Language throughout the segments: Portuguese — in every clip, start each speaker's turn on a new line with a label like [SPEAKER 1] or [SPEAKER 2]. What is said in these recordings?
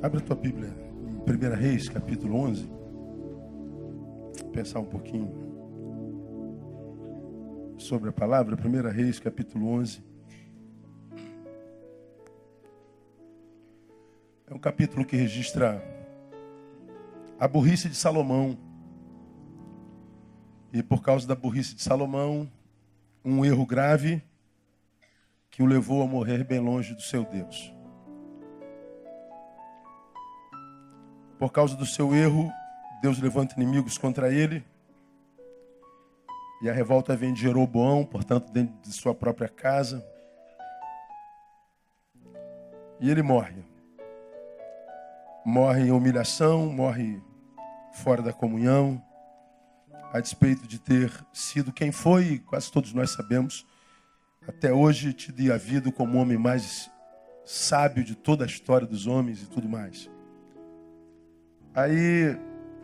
[SPEAKER 1] Abre a tua Bíblia em 1 Reis, capítulo 11. Pensar um pouquinho sobre a palavra. 1 Reis, capítulo 11. É um capítulo que registra a burrice de Salomão. E por causa da burrice de Salomão, um erro grave que o levou a morrer bem longe do seu Deus. Por causa do seu erro, Deus levanta inimigos contra ele. E a revolta vem de Jeroboão, portanto, dentro de sua própria casa. E ele morre. Morre em humilhação, morre fora da comunhão, a despeito de ter sido quem foi, quase todos nós sabemos, até hoje tido e havido como o homem mais sábio de toda a história dos homens e tudo mais. Aí,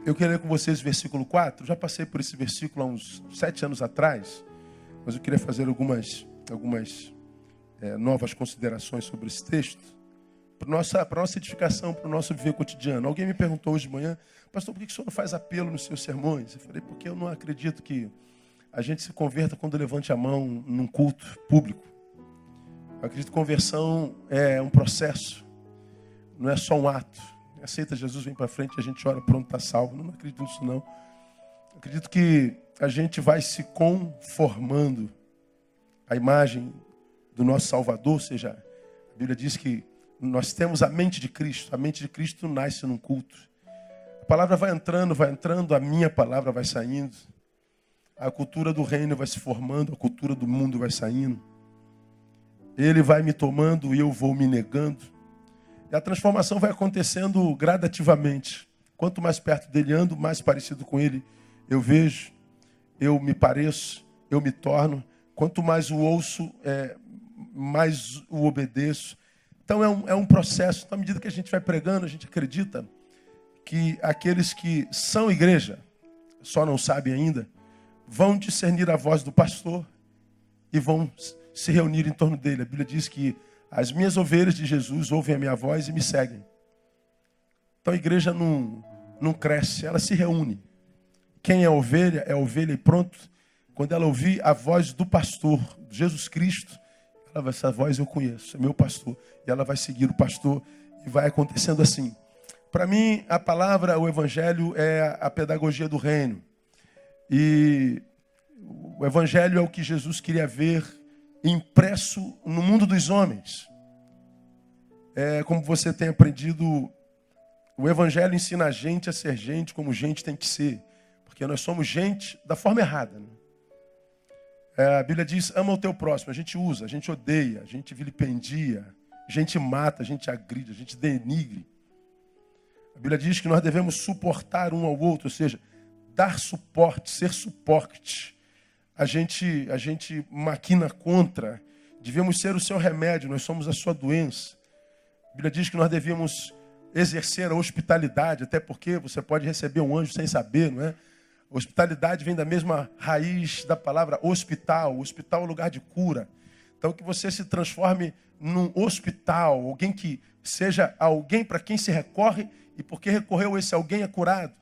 [SPEAKER 1] eu queria ler com vocês o versículo 4. Já passei por esse versículo há uns 7 anos atrás, mas eu queria fazer algumas novas considerações sobre esse texto, para nossa edificação, para o nosso viver cotidiano. Alguém me perguntou hoje de manhã: pastor, por que o senhor não faz apelo nos seus sermões? Eu falei: porque eu não acredito que a gente se converta quando levante a mão num culto público. Eu acredito que conversão é um processo, não é só um ato. Aceita Jesus, vem para frente, a gente ora, pronto, está salvo. Não acredito nisso, não. Acredito que a gente vai se conformando à imagem do nosso Salvador. Ou seja, a Bíblia diz que nós temos a mente de Cristo. A mente de Cristo nasce num culto. A palavra vai entrando, a minha palavra vai saindo. A cultura do reino vai se formando, a cultura do mundo vai saindo. Ele vai me tomando e eu vou me negando. E a transformação vai acontecendo gradativamente. Quanto mais perto dele ando, mais parecido com ele eu vejo, eu me pareço, eu me torno. Quanto mais o ouço, mais o obedeço. Então é um processo. À medida que a gente vai pregando, a gente acredita que aqueles que são igreja, só não sabem ainda, vão discernir a voz do pastor e vão se reunir em torno dele. A Bíblia diz que as minhas ovelhas de Jesus ouvem a minha voz e me seguem. Então a igreja não cresce, ela se reúne. Quem é ovelha e pronto. Quando ela ouvir a voz do pastor, Jesus Cristo, ela vai, essa voz eu conheço, é meu pastor. E ela vai seguir o pastor e vai acontecendo assim. Para mim, a palavra, o evangelho é a pedagogia do reino. E o evangelho é o que Jesus queria ver impresso no mundo dos homens. Como você tem aprendido, o evangelho ensina a gente a ser gente como gente tem que ser. Porque nós somos gente da forma errada. Né? A Bíblia diz: ama o teu próximo. A gente usa, a gente odeia, a gente vilipendia, a gente mata, a gente agride, a gente denigre. A Bíblia diz que nós devemos suportar um ao outro, ou seja, dar suporte, ser suporte. A gente maquina contra, devemos ser o seu remédio, nós somos a sua doença. A Bíblia diz que nós devíamos exercer a hospitalidade, até porque você pode receber um anjo sem saber, não é? A hospitalidade vem da mesma raiz da palavra hospital. O hospital é um lugar de cura. Então que você se transforme num hospital, alguém que seja alguém para quem se recorre e porque recorreu esse alguém é curado.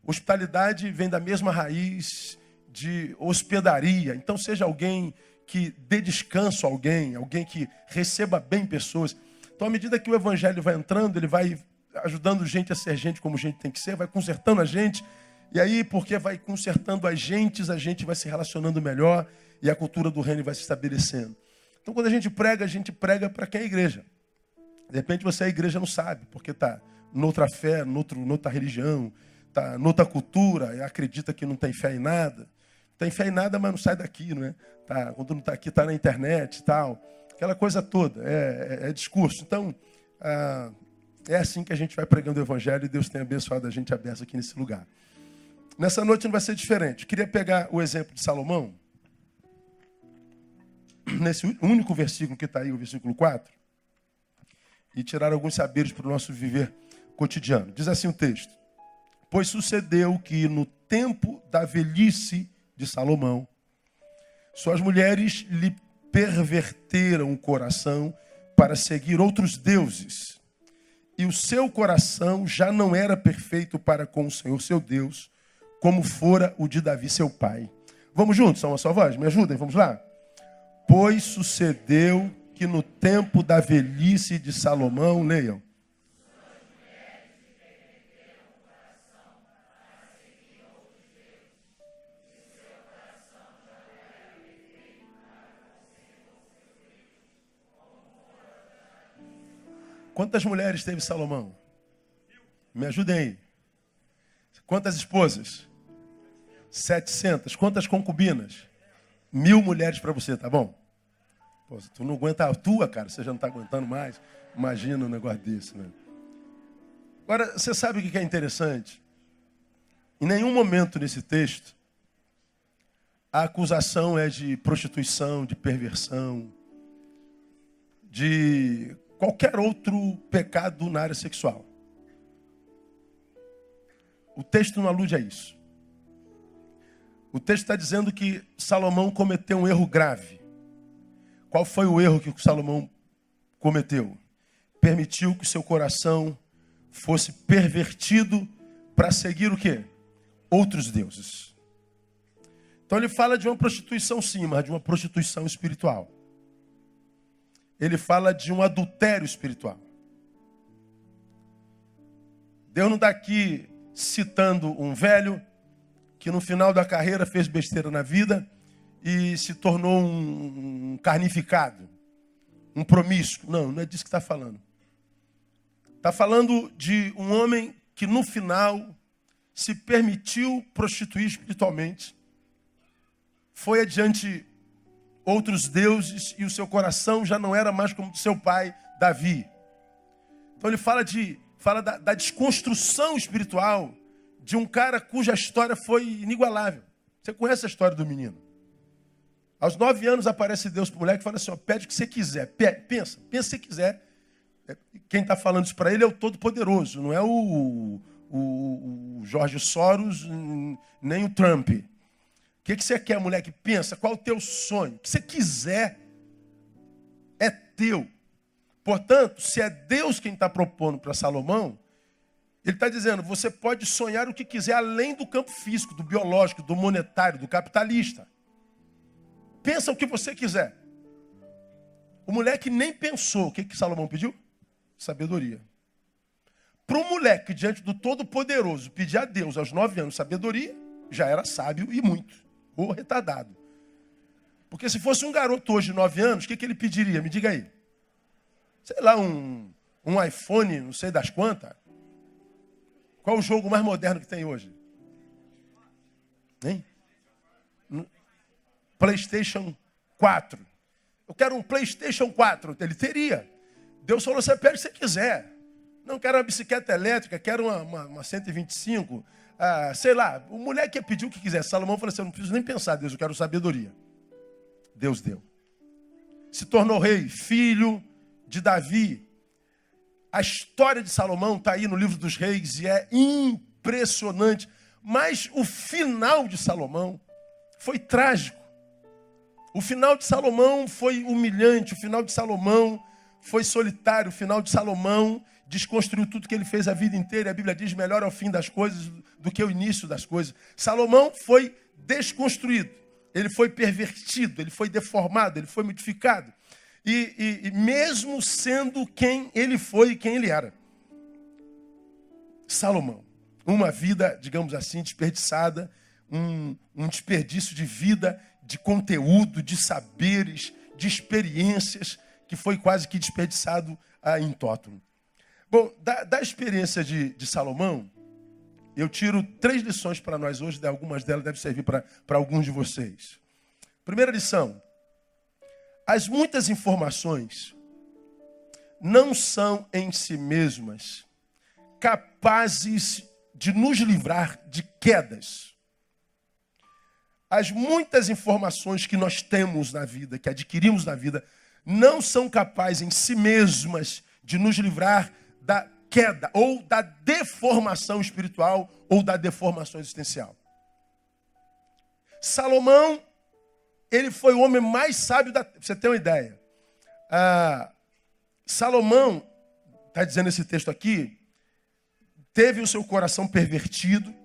[SPEAKER 1] Hospitalidade vem da mesma raiz de hospedaria. Então seja alguém que dê descanso a alguém que receba bem pessoas. Então à medida que o evangelho vai entrando, ele vai ajudando gente a ser gente como gente tem que ser, vai consertando a gente. E aí, porque vai consertando a gente vai se relacionando melhor e a cultura do reino vai se estabelecendo. Então quando a gente prega para quem é igreja. De repente você é igreja, não sabe, porque está noutra fé, noutra religião, está noutra cultura e acredita que não tem fé em nada. Tem fé em nada, mas não sai daqui, não é? Quando não está aqui, está na internet e tal. Aquela coisa toda, é discurso. Então, é assim que a gente vai pregando o evangelho e Deus tem abençoado a gente aberto aqui nesse lugar. Nessa noite não vai ser diferente. Queria pegar o exemplo de Salomão, nesse único versículo que está aí, o versículo 4, e tirar alguns saberes para o nosso viver cotidiano. Diz assim o texto: pois sucedeu que no tempo da velhice de Salomão, suas mulheres lhe perverteram o coração para seguir outros deuses e o seu coração já não era perfeito para com o Senhor seu Deus, como fora o de Davi seu pai. Vamos juntos, só uma só voz? Me ajudem, vamos lá? Pois sucedeu que no tempo da velhice de Salomão, leiam. Quantas mulheres teve Salomão? Me ajudem aí. Quantas esposas? 700. Quantas concubinas? 1000 mulheres para você, tá bom? Pô, tu não aguenta a tua, cara. Você já não está aguentando mais. Imagina um negócio desse, né? Agora, você sabe o que é interessante? Em nenhum momento nesse texto, a acusação é de prostituição, de perversão, de qualquer outro pecado na área sexual. O texto não alude a isso. O texto está dizendo que Salomão cometeu um erro grave. Qual foi o erro que Salomão cometeu? Permitiu que o seu coração fosse pervertido para seguir o quê? Outros deuses. Então ele fala de uma prostituição sim, mas de uma prostituição espiritual. Ele fala de um adultério espiritual. Deus não está aqui citando um velho que no final da carreira fez besteira na vida e se tornou um carnificado, um promíscuo. Não, não é disso que está falando. Está falando de um homem que no final se permitiu prostituir espiritualmente, foi adiante outros deuses e o seu coração já não era mais como do seu pai, Davi. Então ele fala da desconstrução espiritual de um cara cuja história foi inigualável. Você conhece a história do menino? Aos 9 anos aparece Deus para o moleque e fala assim, ó, pede o que você quiser. Pensa se você quiser. Quem está falando isso para ele é o Todo-Poderoso, não é o Jorge Soros, nem o Trump. O que você quer, moleque? Pensa, qual é o teu sonho? O que você quiser é teu. Portanto, se é Deus quem está propondo para Salomão, ele está dizendo, você pode sonhar o que quiser além do campo físico, do biológico, do monetário, do capitalista. Pensa o que você quiser. O moleque nem pensou. O que Salomão pediu? Sabedoria. Para o moleque, diante do Todo-Poderoso, pedir a Deus aos 9 anos sabedoria, já era sábio e muito. Ou retardado. Porque se fosse um garoto hoje de 9 anos, o que ele pediria? Me diga aí. Sei lá, um iPhone, não sei das quantas. Qual o jogo mais moderno que tem hoje? Hein? PlayStation 4. Eu quero um PlayStation 4. Ele teria. Deus falou, você pede o que você quiser. Não quero uma bicicleta elétrica, quero uma 125. Sei lá, o moleque ia pedir o que quiser. Salomão falou assim, eu não preciso nem pensar, Deus, eu quero sabedoria. Deus deu. Se tornou rei, filho de Davi. A história de Salomão está aí no livro dos reis e é impressionante. Mas o final de Salomão foi trágico. O final de Salomão foi humilhante. O final de Salomão foi solitário. O final de Salomão desconstruiu tudo que ele fez a vida inteira. A Bíblia diz, melhor é o fim das coisas do que o início das coisas. Salomão foi desconstruído. Ele foi pervertido, ele foi deformado, ele foi modificado. E mesmo sendo quem ele foi e quem ele era. Salomão, uma vida, digamos assim, desperdiçada, um desperdício de vida, de conteúdo, de saberes, de experiências, que foi quase que desperdiçado em tótulo. Bom, da experiência de Salomão, eu tiro 3 lições para nós hoje, algumas delas devem servir para alguns de vocês. Primeira lição. As muitas informações não são em si mesmas capazes de nos livrar de quedas. As muitas informações que nós temos na vida, que adquirimos na vida, não são capazes em si mesmas de nos livrar da queda, ou da deformação espiritual, ou da deformação existencial. Salomão, ele foi o homem mais sábio da... Pra você ter uma ideia. Salomão, está dizendo esse texto aqui, teve o seu coração pervertido,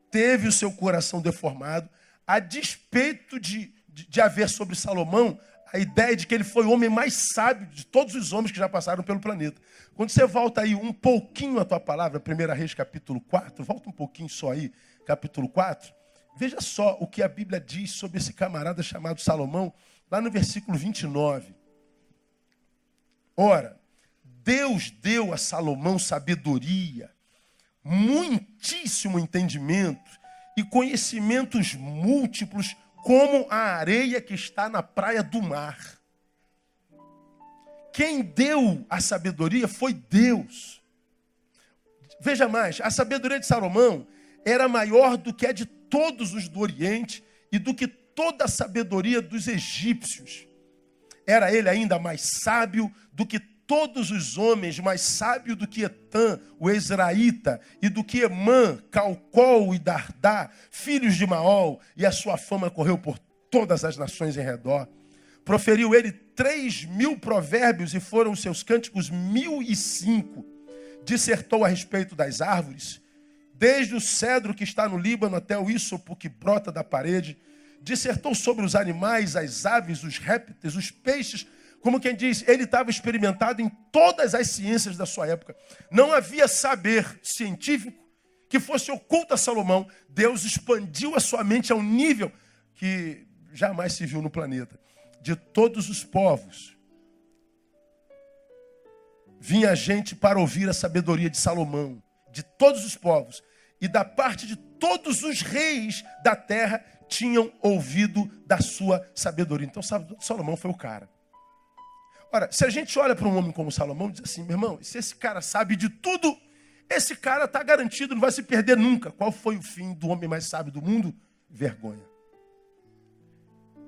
[SPEAKER 1] teve o seu coração deformado, a despeito de haver sobre Salomão a ideia de que ele foi o homem mais sábio de todos os homens que já passaram pelo planeta. Quando você volta aí um pouquinho a tua palavra, 1 Reis capítulo 4, volta um pouquinho só aí, capítulo 4, veja só o que a Bíblia diz sobre esse camarada chamado Salomão, lá no versículo 29. Ora, Deus deu a Salomão sabedoria, muitíssimo entendimento e conhecimentos múltiplos, como a areia que está na praia do mar. Quem deu a sabedoria foi Deus. Veja mais, a sabedoria de Salomão era maior do que a de todos os do Oriente e do que toda a sabedoria dos egípcios. Era ele ainda mais sábio do que todos os homens, mais sábio do que Etã, o Ezraíta, e do que Emã, Calcol e Dardá, filhos de Maol, e a sua fama correu por todas as nações em redor. Proferiu ele 3.000 provérbios e foram os seus cânticos 1.005. Dissertou a respeito das árvores, desde o cedro que está no Líbano até o ísopo que brota da parede. Dissertou sobre os animais, as aves, os répteis, os peixes. Como quem diz, ele estava experimentado em todas as ciências da sua época. Não havia saber científico que fosse oculto a Salomão. Deus expandiu a sua mente a um nível que jamais se viu no planeta. De todos os povos, vinha gente para ouvir a sabedoria de Salomão. De todos os povos. E da parte de todos os reis da terra tinham ouvido da sua sabedoria. Então Salomão foi o cara. Ora, se a gente olha para um homem como Salomão, diz assim, meu irmão, se esse cara sabe de tudo, esse cara está garantido, não vai se perder nunca. Qual foi o fim do homem mais sábio do mundo? Vergonha.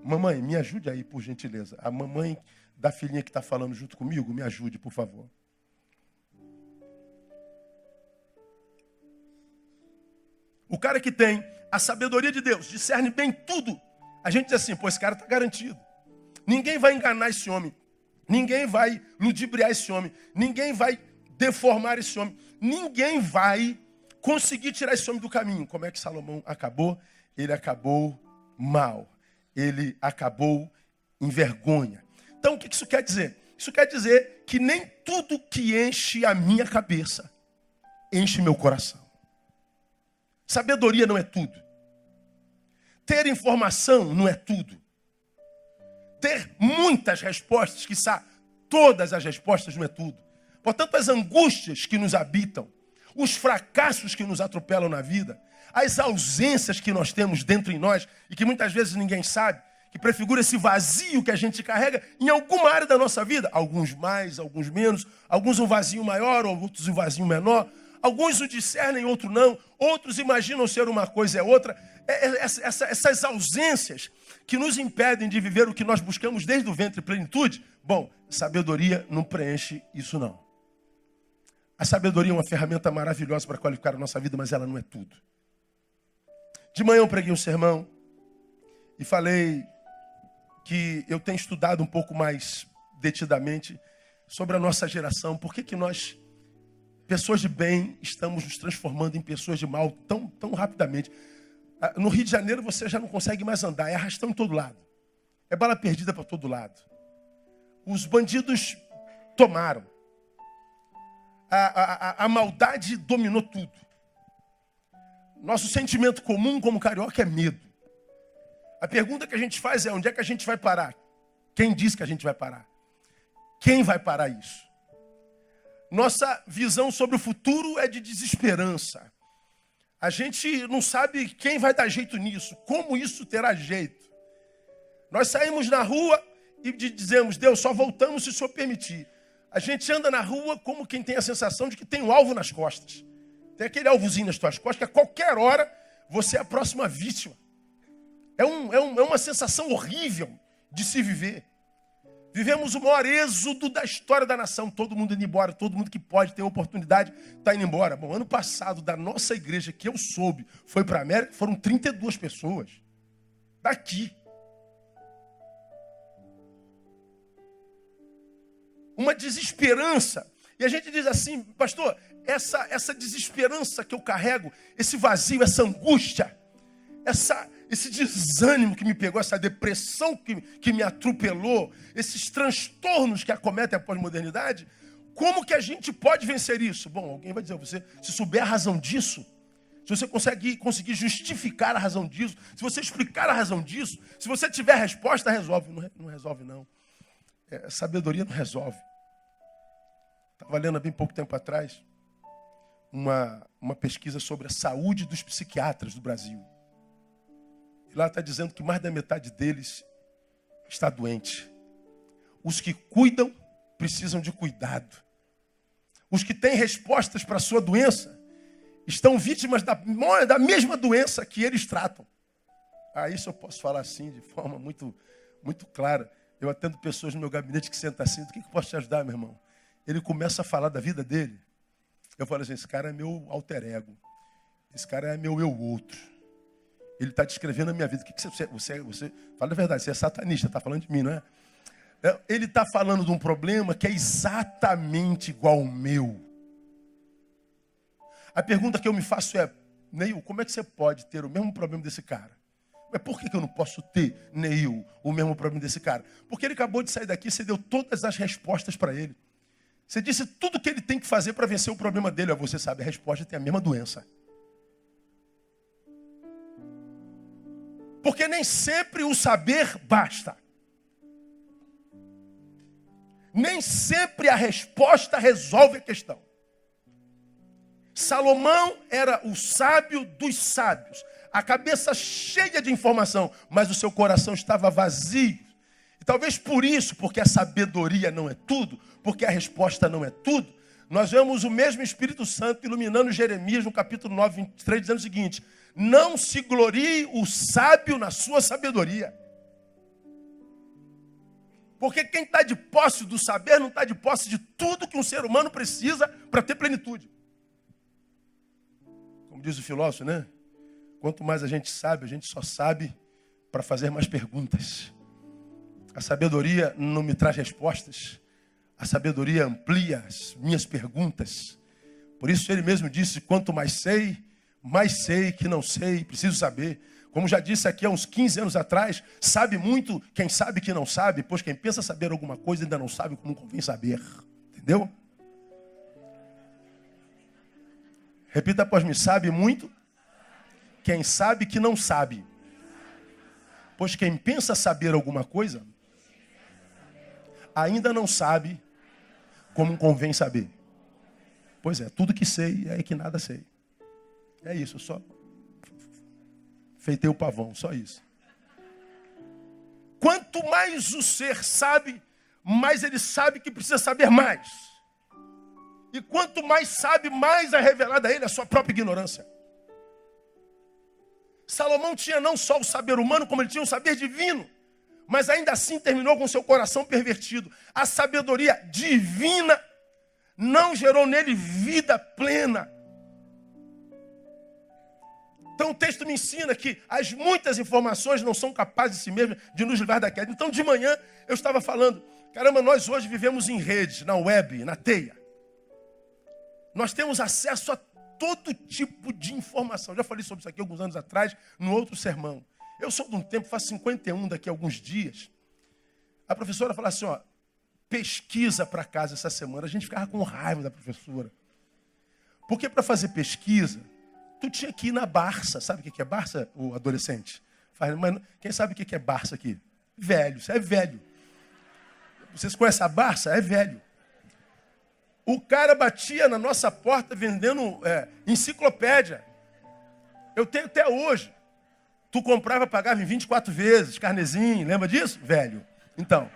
[SPEAKER 1] Mamãe, me ajude aí, por gentileza. A mamãe da filhinha que está falando junto comigo, me ajude, por favor. O cara que tem a sabedoria de Deus, discerne bem tudo. A gente diz assim, pô, esse cara está garantido. Ninguém vai enganar esse homem. Ninguém vai ludibriar esse homem. Ninguém vai deformar esse homem. Ninguém vai conseguir tirar esse homem do caminho. Como é que Salomão acabou? Ele acabou mal. Ele acabou em vergonha. Então, o que isso quer dizer? Isso quer dizer que nem tudo que enche a minha cabeça enche meu coração. Sabedoria não é tudo. Ter informação não é tudo. Ter muitas respostas, quiçá todas as respostas, não é tudo. Portanto, as angústias que nos habitam, os fracassos que nos atropelam na vida, as ausências que nós temos dentro em nós e que muitas vezes ninguém sabe, que prefigura esse vazio que a gente carrega em alguma área da nossa vida. Alguns mais, alguns menos, alguns um vazio maior, outros um vazio menor. Alguns o discernem, outros não. Outros imaginam ser uma coisa e outra. Essas ausências que nos impedem de viver o que nós buscamos desde o ventre, plenitude. Bom, sabedoria não preenche isso não. A sabedoria é uma ferramenta maravilhosa para qualificar a nossa vida, mas ela não é tudo. De manhã eu preguei um sermão e falei que eu tenho estudado um pouco mais detidamente sobre a nossa geração. Por que nós, pessoas de bem, estamos nos transformando em pessoas de mal tão rapidamente? No Rio de Janeiro você já não consegue mais andar, é arrastão em todo lado. É bala perdida para todo lado. Os bandidos tomaram. A maldade dominou tudo. Nosso sentimento comum como carioca é medo. A pergunta que a gente faz é, onde é que a gente vai parar? Quem diz que a gente vai parar? Quem vai parar isso? Nossa visão sobre o futuro é de desesperança. A gente não sabe quem vai dar jeito nisso, como isso terá jeito. Nós saímos na rua e dizemos, Deus, só voltamos se o Senhor permitir. A gente anda na rua como quem tem a sensação de que tem um alvo nas costas. Tem aquele alvozinho nas tuas costas que a qualquer hora você é a próxima vítima. É uma sensação horrível de se viver. Vivemos o maior êxodo da história da nação. Todo mundo indo embora, todo mundo que pode ter oportunidade está indo embora. Bom, ano passado, da nossa igreja, que eu soube, foi para a América, foram 32 pessoas. Daqui. Uma desesperança. E a gente diz assim, pastor, essa desesperança que eu carrego, esse vazio, essa angústia, esse desânimo que me pegou, essa depressão que me atropelou, esses transtornos que acometem a pós-modernidade, como que a gente pode vencer isso? Bom, alguém vai dizer, você, se souber a razão disso, se você conseguir justificar a razão disso, se você explicar a razão disso, se você tiver a resposta, resolve. Não resolve, não. Sabedoria não resolve. Estava lendo há bem pouco tempo atrás uma pesquisa sobre a saúde dos psiquiatras do Brasil. E lá está dizendo que mais da metade deles está doente. Os que cuidam precisam de cuidado. Os que têm respostas para a sua doença estão vítimas da mesma doença que eles tratam. Isso eu posso falar assim, de forma muito, muito clara. Eu atendo pessoas no meu gabinete que sentam assim, do que eu posso te ajudar, meu irmão? Ele começa a falar da vida dele. Eu falo assim, esse cara é meu alter ego. Esse cara é meu eu outro. Ele está descrevendo a minha vida. O que você fala a verdade, você é satanista, está falando de mim, não é? Ele está falando de um problema que é exatamente igual ao meu. A pergunta que eu me faço é, Neil, como é que você pode ter o mesmo problema desse cara? Mas por que eu não posso ter, Neil, o mesmo problema desse cara? Porque ele acabou de sair daqui, você deu todas as respostas para ele. Você disse tudo o que ele tem que fazer para vencer o problema dele. Você sabe, a resposta tem a mesma doença. Porque nem sempre o saber basta. Nem sempre a resposta resolve a questão. Salomão era o sábio dos sábios. A cabeça cheia de informação, mas o seu coração estava vazio. E talvez por isso, porque a sabedoria não é tudo, porque a resposta não é tudo, nós vemos o mesmo Espírito Santo iluminando Jeremias no capítulo 9, 23, dizendo o seguinte: não se glorie o sábio na sua sabedoria. Porque quem está de posse do saber não está de posse de tudo que um ser humano precisa para ter plenitude. Como diz o filósofo, né? Quanto mais a gente só sabe para fazer mais perguntas. A sabedoria não me traz respostas. A sabedoria amplia as minhas perguntas. Por isso ele mesmo disse, quanto mais sei que não sei, preciso saber. Como já disse aqui há uns 15 anos atrás, sabe muito quem sabe que não sabe, pois quem pensa saber alguma coisa ainda não sabe como convém saber. Entendeu? Repita após mim, sabe muito quem sabe que não sabe. Pois quem pensa saber alguma coisa ainda não sabe como convém saber. Pois é, tudo que sei é que nada sei. É isso, eu só feitei o pavão, só isso. Quanto mais o ser sabe, mais ele sabe que precisa saber mais. E quanto mais sabe, mais é revelada a ele a sua própria ignorância. Salomão tinha não só o saber humano, como ele tinha o saber divino. Mas ainda assim terminou com seu coração pervertido. A sabedoria divina não gerou nele vida plena. Então o texto me ensina que as muitas informações não são capazes de si mesmas de nos livrar da queda. Então de manhã eu estava falando, caramba, nós hoje vivemos em rede, na web, na teia. Nós temos acesso a todo tipo de informação. Eu já falei sobre isso aqui alguns anos atrás, no outro sermão. Eu sou de um tempo, faço 51 daqui a alguns dias. A professora falou assim, ó, pesquisa para casa essa semana. A gente ficava com raiva da professora. Porque para fazer pesquisa, tu tinha que ir na Barça. Sabe o que é Barça, o adolescente? Mas quem sabe o que é Barça aqui? Velho, você é velho. Vocês conhecem a Barça? É velho. O cara batia na nossa porta vendendo enciclopédia. Eu tenho até hoje. Tu comprava, pagava em 24 vezes, carnezinho, lembra disso? Velho. Então,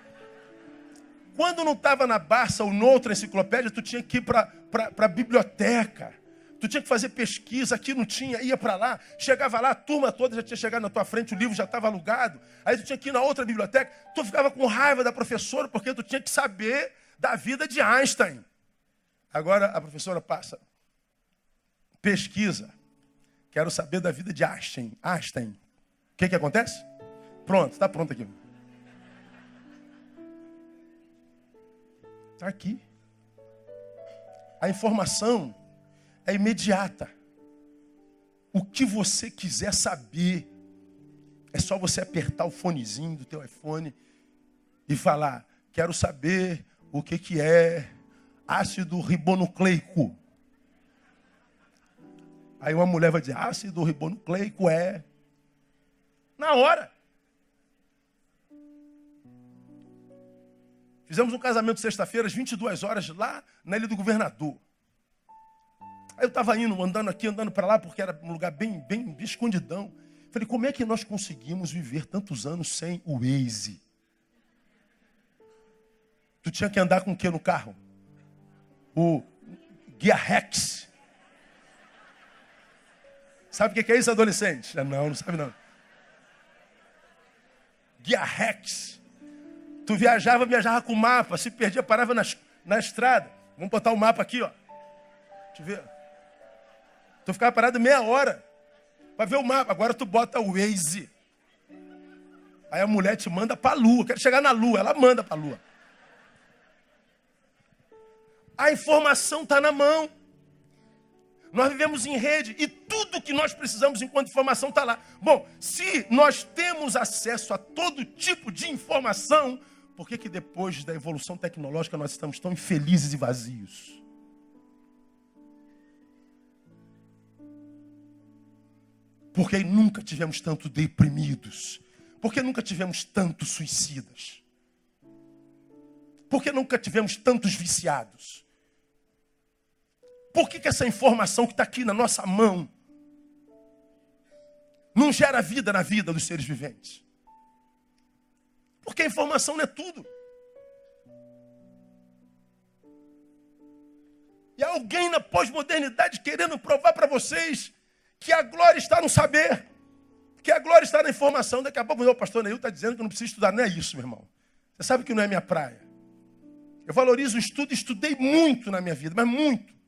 [SPEAKER 1] quando não estava na Barça ou noutra enciclopédia, tu tinha que ir para a biblioteca. Tu tinha que fazer pesquisa, aqui não tinha, ia para lá. Chegava lá, a turma toda já tinha chegado na tua frente, o livro já estava alugado. Aí tu tinha que ir na outra biblioteca. Tu ficava com raiva da professora, porque tu tinha que saber da vida de Einstein. Agora a professora passa. Pesquisa. Quero saber da vida de Einstein. O que acontece? Pronto, está pronto aqui. Está aqui. A informação é imediata. O que você quiser saber, é só você apertar o fonezinho do teu iPhone e falar, quero saber o que é ácido ribonucleico. Aí uma mulher vai dizer, ácido ribonucleico é... Na hora. Fizemos um casamento sexta-feira, às 22 horas, lá na Ilha do Governador. Aí eu estava indo, andando aqui, andando para lá, porque era um lugar bem escondidão. Falei, como é que nós conseguimos viver tantos anos sem o Waze? Tu tinha que andar com o que no carro? O Guia Rex. Sabe o que é isso, adolescente? Não sabe não. Guia Rex. Tu viajava com mapa, se perdia, parava na estrada. Vamos botar o mapa aqui, ó. Deixa eu ver. Tu ficava parado meia hora para ver o mapa. Agora tu bota o Waze. Aí a mulher te manda para a lua. Quero chegar na lua, ela manda para a lua. A informação está na mão. Nós vivemos em rede e tudo que nós precisamos enquanto informação está lá. Bom, se nós temos acesso a todo tipo de informação, por que depois da evolução tecnológica nós estamos tão infelizes e vazios? Porque nunca tivemos tanto deprimidos? Porque nunca tivemos tantos suicidas? Porque nunca tivemos tantos viciados? Por que essa informação que está aqui na nossa mão não gera vida na vida dos seres viventes? Porque a informação não é tudo. E alguém na pós-modernidade querendo provar para vocês que a glória está no saber, que a glória está na informação. Daqui a pouco o pastor Neil está dizendo que eu não preciso estudar. Não é isso, meu irmão. Você sabe que não é minha praia. Eu valorizo o estudo, estudei muito na minha vida, mas muito.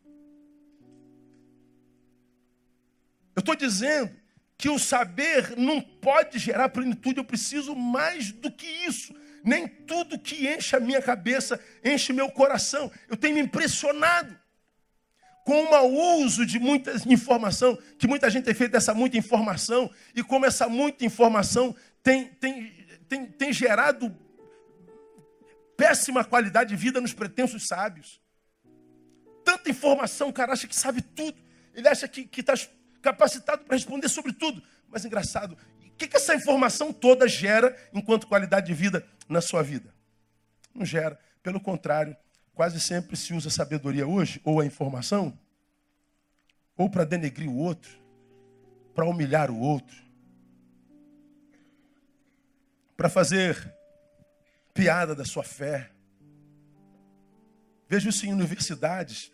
[SPEAKER 1] Eu estou dizendo que o saber não pode gerar plenitude. Eu preciso mais do que isso. Nem tudo que enche a minha cabeça, enche meu coração. Eu tenho me impressionado com o mau uso de muita informação, que muita gente tem feito dessa muita informação, e como essa muita informação tem gerado péssima qualidade de vida nos pretensos sábios. Tanta informação, o cara acha que sabe tudo. Ele acha que está capacitado para responder sobre tudo. Mas engraçado, o que essa informação toda gera enquanto qualidade de vida na sua vida? Não gera. Pelo contrário, quase sempre se usa sabedoria hoje, ou a informação, ou para denegrir o outro, para humilhar o outro, para fazer piada da sua fé. Vejo isso em universidades,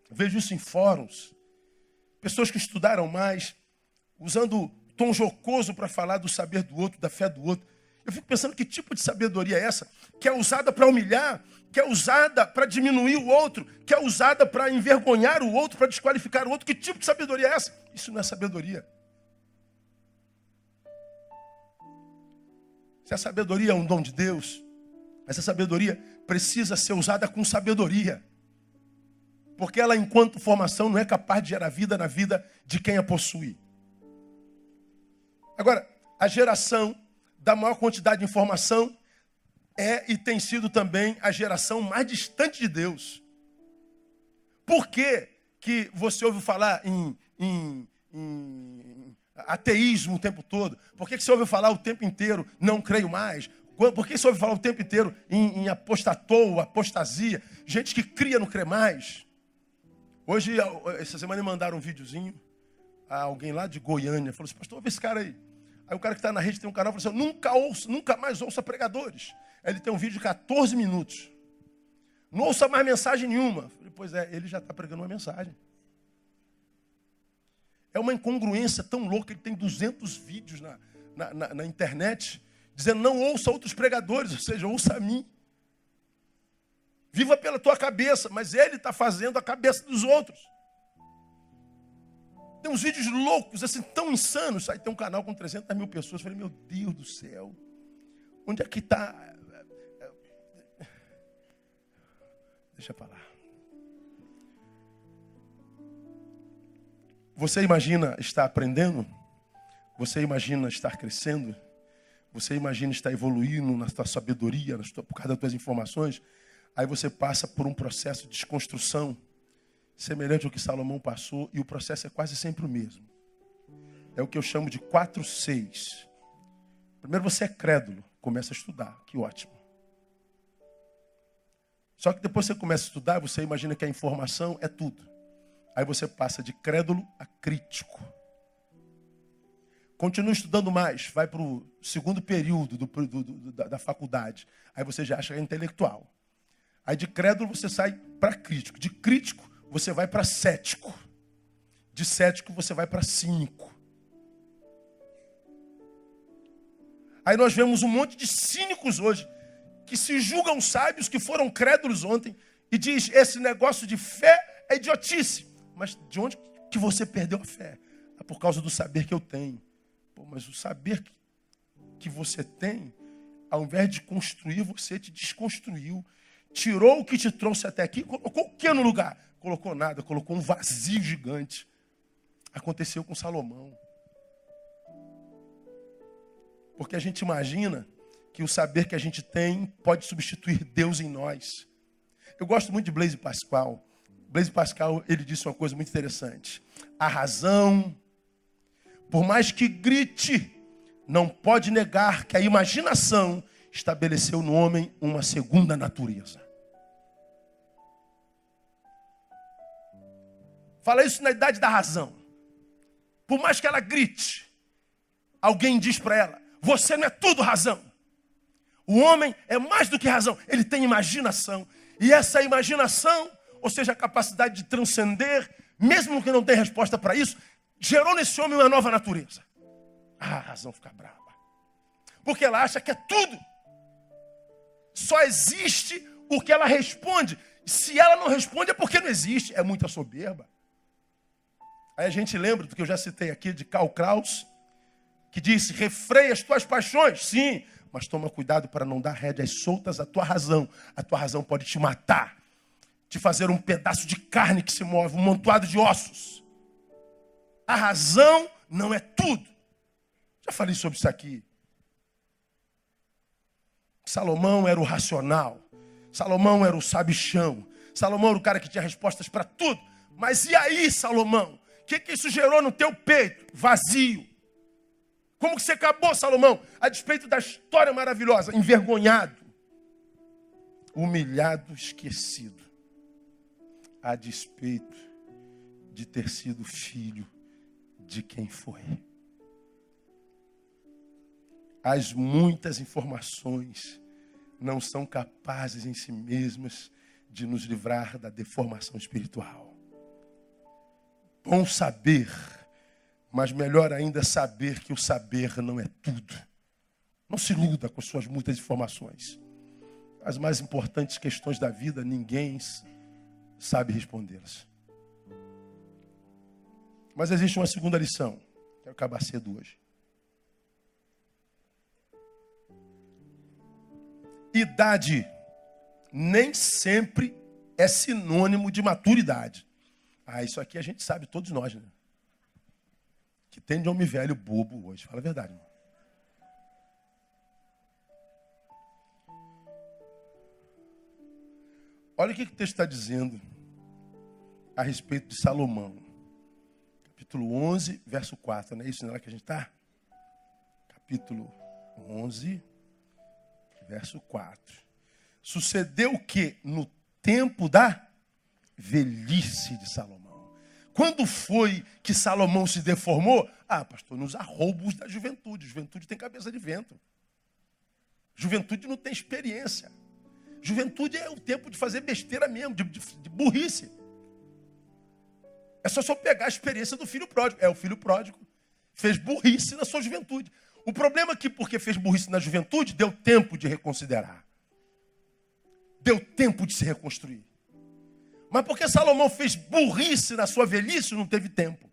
[SPEAKER 1] vejo isso em fóruns. Pessoas que estudaram mais, usando tom jocoso para falar do saber do outro, da fé do outro. Eu fico pensando que tipo de sabedoria é essa, que é usada para humilhar, que é usada para diminuir o outro, que é usada para envergonhar o outro, para desqualificar o outro. Que tipo de sabedoria é essa? Isso não é sabedoria. Se a sabedoria é um dom de Deus, essa sabedoria precisa ser usada com sabedoria. Porque ela, enquanto formação, não é capaz de gerar vida na vida de quem a possui. Agora, a geração da maior quantidade de informação é e tem sido também a geração mais distante de Deus. Por que você ouve falar em ateísmo o tempo todo? Por que você ouve falar o tempo inteiro, não creio mais? Por que você ouve falar o tempo inteiro em apostatou, apostasia? Gente que cria, não crê mais. Hoje, essa semana, me mandaram um videozinho a alguém lá de Goiânia. Falou assim, pastor, ouve esse cara aí. Aí o cara que está na rede tem um canal, falou assim, nunca mais ouça pregadores. Aí ele tem um vídeo de 14 minutos. Não ouça mais mensagem nenhuma. Falei, pois é, ele já está pregando uma mensagem. É uma incongruência tão louca, ele tem 200 vídeos na internet, dizendo, não ouça outros pregadores, ou seja, ouça a mim. Viva pela tua cabeça, mas ele está fazendo a cabeça dos outros. Tem uns vídeos loucos, assim, tão insanos. Aí tem um canal com 300 mil pessoas. Eu falei, meu Deus do céu, onde é que está? Deixa eu falar. Você imagina estar aprendendo? Você imagina estar crescendo? Você imagina estar evoluindo na sua sabedoria, por causa das suas informações? Aí você passa por um processo de desconstrução semelhante ao que Salomão passou, e o processo é quase sempre o mesmo. É o que eu chamo de 4-6. Primeiro você é crédulo, começa a estudar, que ótimo. Só que depois você começa a estudar, você imagina que a informação é tudo. Aí você passa de crédulo a crítico. Continua estudando mais, vai para o segundo período da faculdade. Aí você já acha que é intelectual. Aí de crédulo você sai para crítico. De crítico você vai para cético. De cético você vai para cínico. Aí nós vemos um monte de cínicos hoje que se julgam sábios, que foram crédulos ontem, e diz, esse negócio de fé é idiotice. Mas de onde que você perdeu a fé? É por causa do saber que eu tenho. Pô, mas o saber que você tem, ao invés de construir, você te desconstruiu. Tirou o que te trouxe até aqui, colocou o que no lugar? Colocou nada, colocou um vazio gigante. Aconteceu com Salomão. Porque a gente imagina que o saber que a gente tem pode substituir Deus em nós. Eu gosto muito de Blaise Pascal. Blaise Pascal, ele disse uma coisa muito interessante. A razão, por mais que grite, não pode negar que a imaginação estabeleceu no homem uma segunda natureza. Fala isso na idade da razão. Por mais que ela grite, alguém diz para ela, você não é tudo razão. O homem é mais do que razão, ele tem imaginação. E essa imaginação, ou seja, a capacidade de transcender, mesmo que não tenha resposta para isso, gerou nesse homem uma nova natureza. A razão fica brava. Porque ela acha que é tudo. Só existe o que ela responde. Se ela não responde é porque não existe. É muita soberba. Aí a gente lembra do que eu já citei aqui de Karl Kraus, que disse, refreia as tuas paixões. Sim, mas toma cuidado para não dar rédeas soltas à tua razão. A tua razão pode te matar, te fazer um pedaço de carne que se move, um montoado de ossos. A razão não é tudo. Já falei sobre isso aqui. Salomão era o racional. Salomão era o sabichão. Salomão era o cara que tinha respostas para tudo. Mas e aí, Salomão? O que isso gerou no teu peito? Vazio. Como que você acabou, Salomão? A despeito da história maravilhosa. Envergonhado. Humilhado, esquecido. A despeito de ter sido filho de quem foi. As muitas informações não são capazes em si mesmas de nos livrar da deformação espiritual. Bom saber, mas melhor ainda saber que o saber não é tudo. Não se iluda com suas muitas informações. As mais importantes questões da vida, ninguém sabe respondê-las. Mas existe uma segunda lição. Quero acabar cedo hoje. Idade nem sempre é sinônimo de maturidade. Isso aqui a gente sabe, todos nós, né? Que tem de homem velho bobo hoje. Fala a verdade, irmão. Olha o que o texto está dizendo a respeito de Salomão. Capítulo 11, verso 4. Não é isso, não é lá que a gente está? Capítulo 11, verso 4. Sucedeu o que? No tempo da velhice de Salomão. Quando foi que Salomão se deformou? Pastor, nos arroubos da juventude. Juventude tem cabeça de vento. Juventude não tem experiência. Juventude é o tempo de fazer besteira mesmo, de burrice. É só pegar a experiência do filho pródigo. O filho pródigo fez burrice na sua juventude. O problema é que, porque fez burrice na juventude, deu tempo de reconsiderar. Deu tempo de se reconstruir. Mas porque Salomão fez burrice na sua velhice, não teve tempo.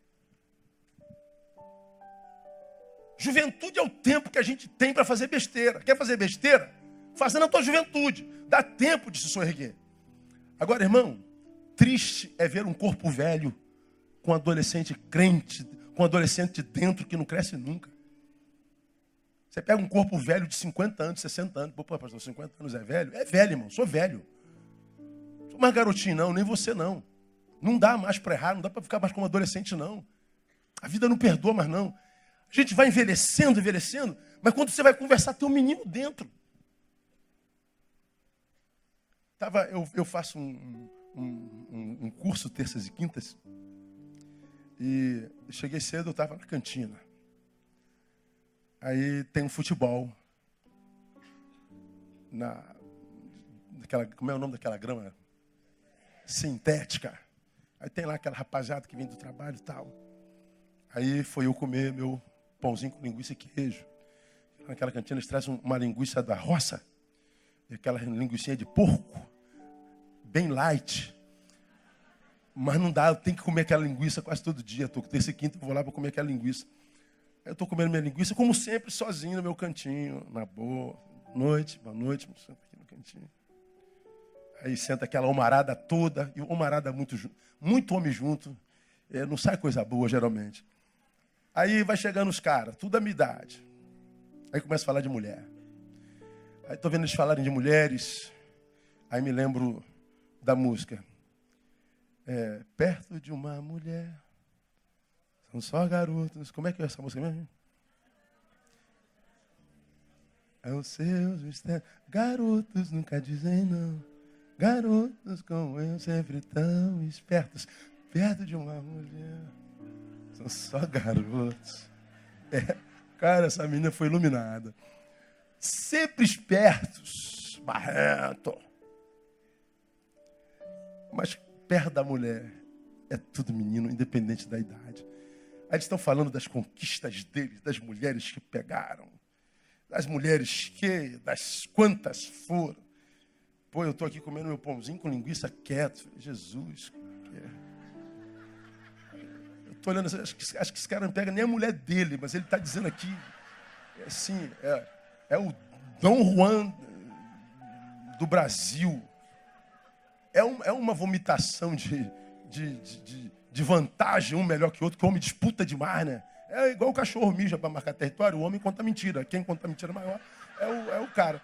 [SPEAKER 1] Juventude é o tempo que a gente tem para fazer besteira. Quer fazer besteira? Faça na tua juventude. Dá tempo de se soerguer. Agora, irmão, triste é ver um corpo velho com um adolescente crente, com um adolescente dentro que não cresce nunca. Você pega um corpo velho de 50 anos, 60 anos. Pô, pastor, 50 anos é velho? É velho, irmão. Sou velho. Não sou mais garotinho, não. Nem você, não. Não dá mais para errar. Não dá para ficar mais como adolescente, não. A vida não perdoa mais, não. A gente vai envelhecendo, envelhecendo. Mas quando você vai conversar, tem um menino dentro. Eu faço um curso terças e quintas. E cheguei cedo, eu estava na cantina. Aí tem um futebol. Como é o nome daquela grama? Sintética. Aí tem lá aquela rapaziada que vem do trabalho e tal. Aí foi eu comer meu pãozinho com linguiça e queijo. Naquela cantina eles trazem uma linguiça da roça. E aquela linguicinha de porco. Bem light. Mas não dá, eu tenho que comer aquela linguiça quase todo dia. Estou com terça e quinta, vou lá para comer aquela linguiça. Eu estou comendo minha linguiça, como sempre, sozinho no meu cantinho, na boa. Boa noite, senta aqui no cantinho. Aí senta aquela homarada toda, e homarada muito homem junto. Não sai coisa boa, geralmente. Aí vai chegando os caras, tudo da minha idade. Aí começa a falar de mulher. Aí estou vendo eles falarem de mulheres. Aí me lembro da música. Perto de uma mulher, são só garotos. Como é que é essa música mesmo? É os seus mistérios. Garotos nunca dizem não. Garotos como eu sempre tão espertos. Perto de uma mulher, são só garotos. Cara, essa menina foi iluminada. Sempre espertos. Barreto. Mas perto da mulher é tudo menino, independente da idade. Aí eles estão falando das conquistas deles, das mulheres que pegaram, das mulheres das quantas foram. Pô, eu estou aqui comendo meu pãozinho com linguiça quieto. Jesus, eu estou olhando, acho que esse cara não pega nem a mulher dele, mas ele está dizendo aqui, assim, é o Dom Juan do Brasil. É uma vomitação de vantagem, um melhor que o outro, que o homem disputa demais, né? É igual o cachorro mija para marcar território, o homem conta mentira. Quem conta mentira maior é o cara.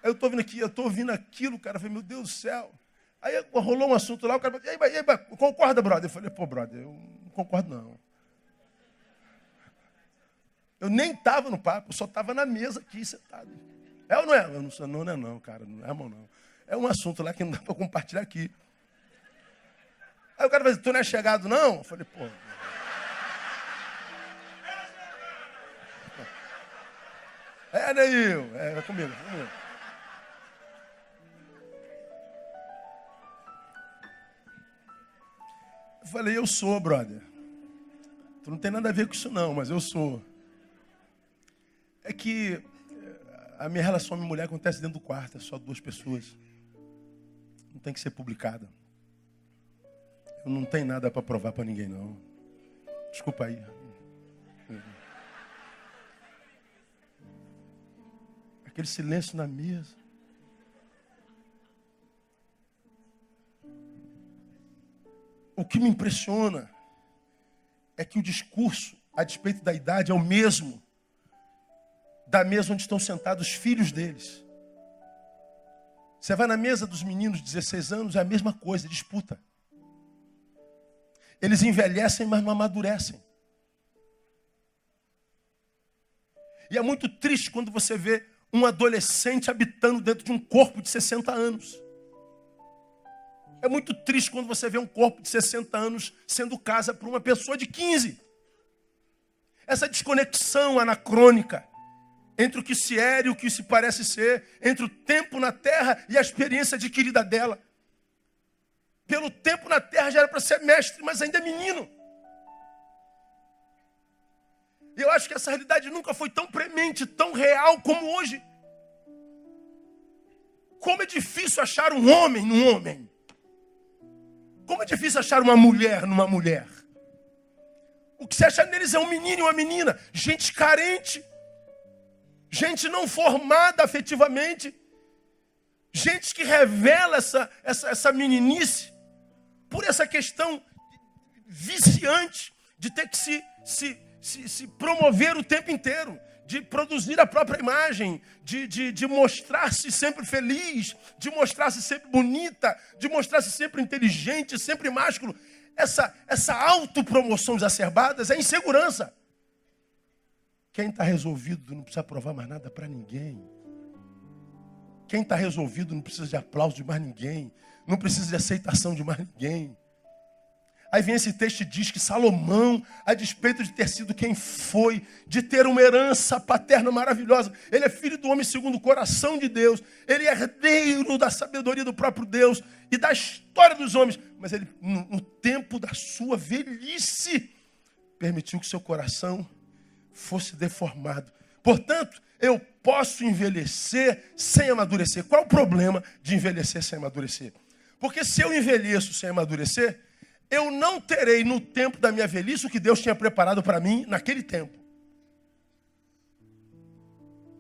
[SPEAKER 1] Aí eu estou vindo aqui, eu estou ouvindo aquilo, cara. Eu falei, meu Deus do céu. Aí rolou um assunto lá, o cara falou, e aí, concorda, brother? Eu falei, pô, brother, eu não concordo, não. Eu nem estava no papo, eu só estava na mesa aqui, sentado. É ou não é? Eu não sou, não, cara, não é bom, não. É um assunto lá que não dá para compartilhar aqui. Aí o cara falou, tu não é chegado, não? Eu falei, pô. Neil, é comigo. Eu falei, eu sou, brother. Tu não tem nada a ver com isso não, mas eu sou. É que a minha relação com a minha mulher acontece dentro do quarto, é só 2 pessoas. Não tem que ser publicada. Eu não tenho nada para provar para ninguém, não. Desculpa aí. Aquele silêncio na mesa. O que me impressiona é que o discurso, a despeito da idade, é o mesmo da mesa onde estão sentados os filhos deles. Você vai na mesa dos meninos de 16 anos, é a mesma coisa, disputa. Eles envelhecem, mas não amadurecem. E é muito triste quando você vê um adolescente habitando dentro de um corpo de 60 anos. É muito triste quando você vê um corpo de 60 anos sendo casa por uma pessoa de 15. Essa desconexão anacrônica entre o que se é e o que se parece ser, entre o tempo na terra e a experiência adquirida dela. Pelo tempo na terra já era para ser mestre, mas ainda é menino. E eu acho que essa realidade nunca foi tão premente, tão real como hoje. Como é difícil achar um homem num homem. Como é difícil achar uma mulher numa mulher. O que se acha neles é um menino e uma menina. Gente carente. Gente não formada afetivamente. Gente que revela essa meninice por essa questão viciante de ter que se promover o tempo inteiro, de produzir a própria imagem, de mostrar-se sempre feliz, de mostrar-se sempre bonita, de mostrar-se sempre inteligente, sempre másculo. Essa autopromoção exacerbada é insegurança. Quem está resolvido não precisa provar mais nada para ninguém. Quem está resolvido não precisa de aplauso de mais ninguém. Não precisa de aceitação de mais ninguém. Aí vem esse texto e diz que Salomão, a despeito de ter sido quem foi, de ter uma herança paterna maravilhosa, ele é filho do homem segundo o coração de Deus, ele é herdeiro da sabedoria do próprio Deus e da história dos homens, mas ele, no tempo da sua velhice, permitiu que seu coração fosse deformado. Portanto, eu posso envelhecer sem amadurecer. Qual o problema de envelhecer sem amadurecer? Porque se eu envelheço sem amadurecer, eu não terei no tempo da minha velhice o que Deus tinha preparado para mim naquele tempo.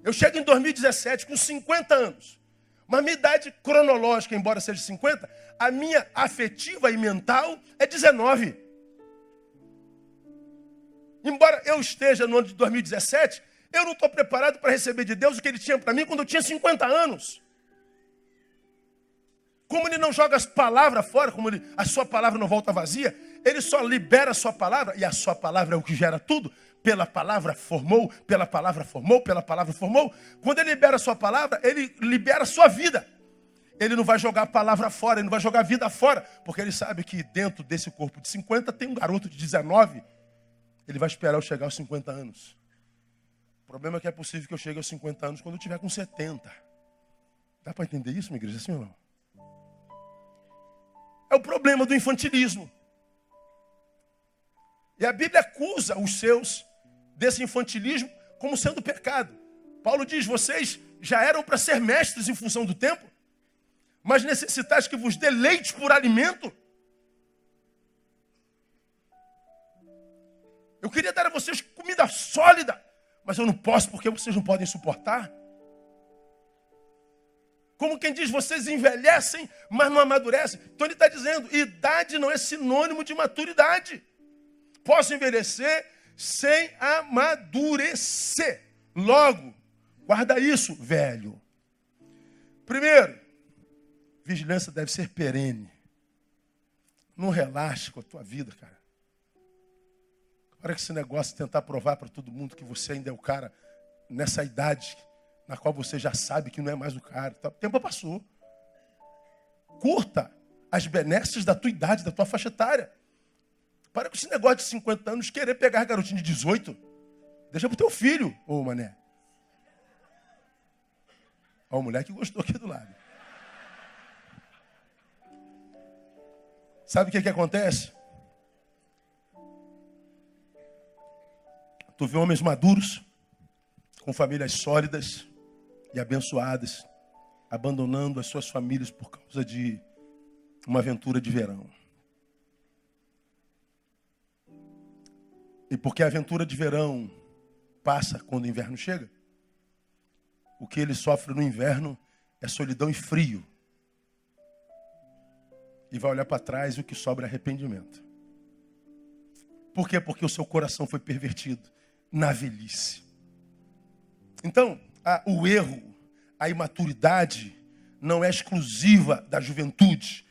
[SPEAKER 1] Eu chego em 2017 com 50 anos. Mas minha idade cronológica, embora seja 50, a minha afetiva e mental é 19. Embora eu esteja no ano de 2017, eu não estou preparado para receber de Deus o que Ele tinha para mim quando eu tinha 50 anos. Como Ele não joga as palavras fora, como a sua palavra não volta vazia, Ele só libera a sua palavra, e a sua palavra é o que gera tudo. Pela palavra formou, pela palavra formou, pela palavra formou. Quando Ele libera a sua palavra, Ele libera a sua vida. Ele não vai jogar a palavra fora, Ele não vai jogar a vida fora, porque Ele sabe que dentro desse corpo de 50 tem um garoto de 19. Ele vai esperar eu chegar aos 50 anos. O problema é que é possível que eu chegue aos 50 anos quando eu tiver com 70. Dá para entender isso, minha igreja? Assim ou não? É o problema do infantilismo. E a Bíblia acusa os seus desse infantilismo como sendo pecado. Paulo diz, vocês já eram para ser mestres em função do tempo, mas necessitais que vos deleite por alimento. Eu queria dar a vocês comida sólida, mas eu não posso porque vocês não podem suportar. Como quem diz, vocês envelhecem, mas não amadurecem. Então ele está dizendo, idade não é sinônimo de maturidade. Posso envelhecer sem amadurecer. Logo, guarda isso, velho. Primeiro, vigilância deve ser perene. Não relaxe com a tua vida, cara. Para que esse negócio de tentar provar para todo mundo que você ainda é o cara nessa idade na qual você já sabe que não é mais o cara. O tempo passou. Curta as benesses da tua idade, da tua faixa etária. Para com esse negócio de 50 anos querer pegar garotinho de 18. Deixa pro teu filho, ô mané. Ó, o moleque gostou aqui do lado. Sabe o que acontece? Tu vê homens maduros, com famílias sólidas e abençoadas, abandonando as suas famílias por causa de uma aventura de verão. E porque a aventura de verão passa quando o inverno chega, o que ele sofre no inverno é solidão e frio. E vai olhar para trás e o que sobra é arrependimento. Por quê? Porque o seu coração foi pervertido na velhice. Então, o erro, a imaturidade, não é exclusiva da juventude.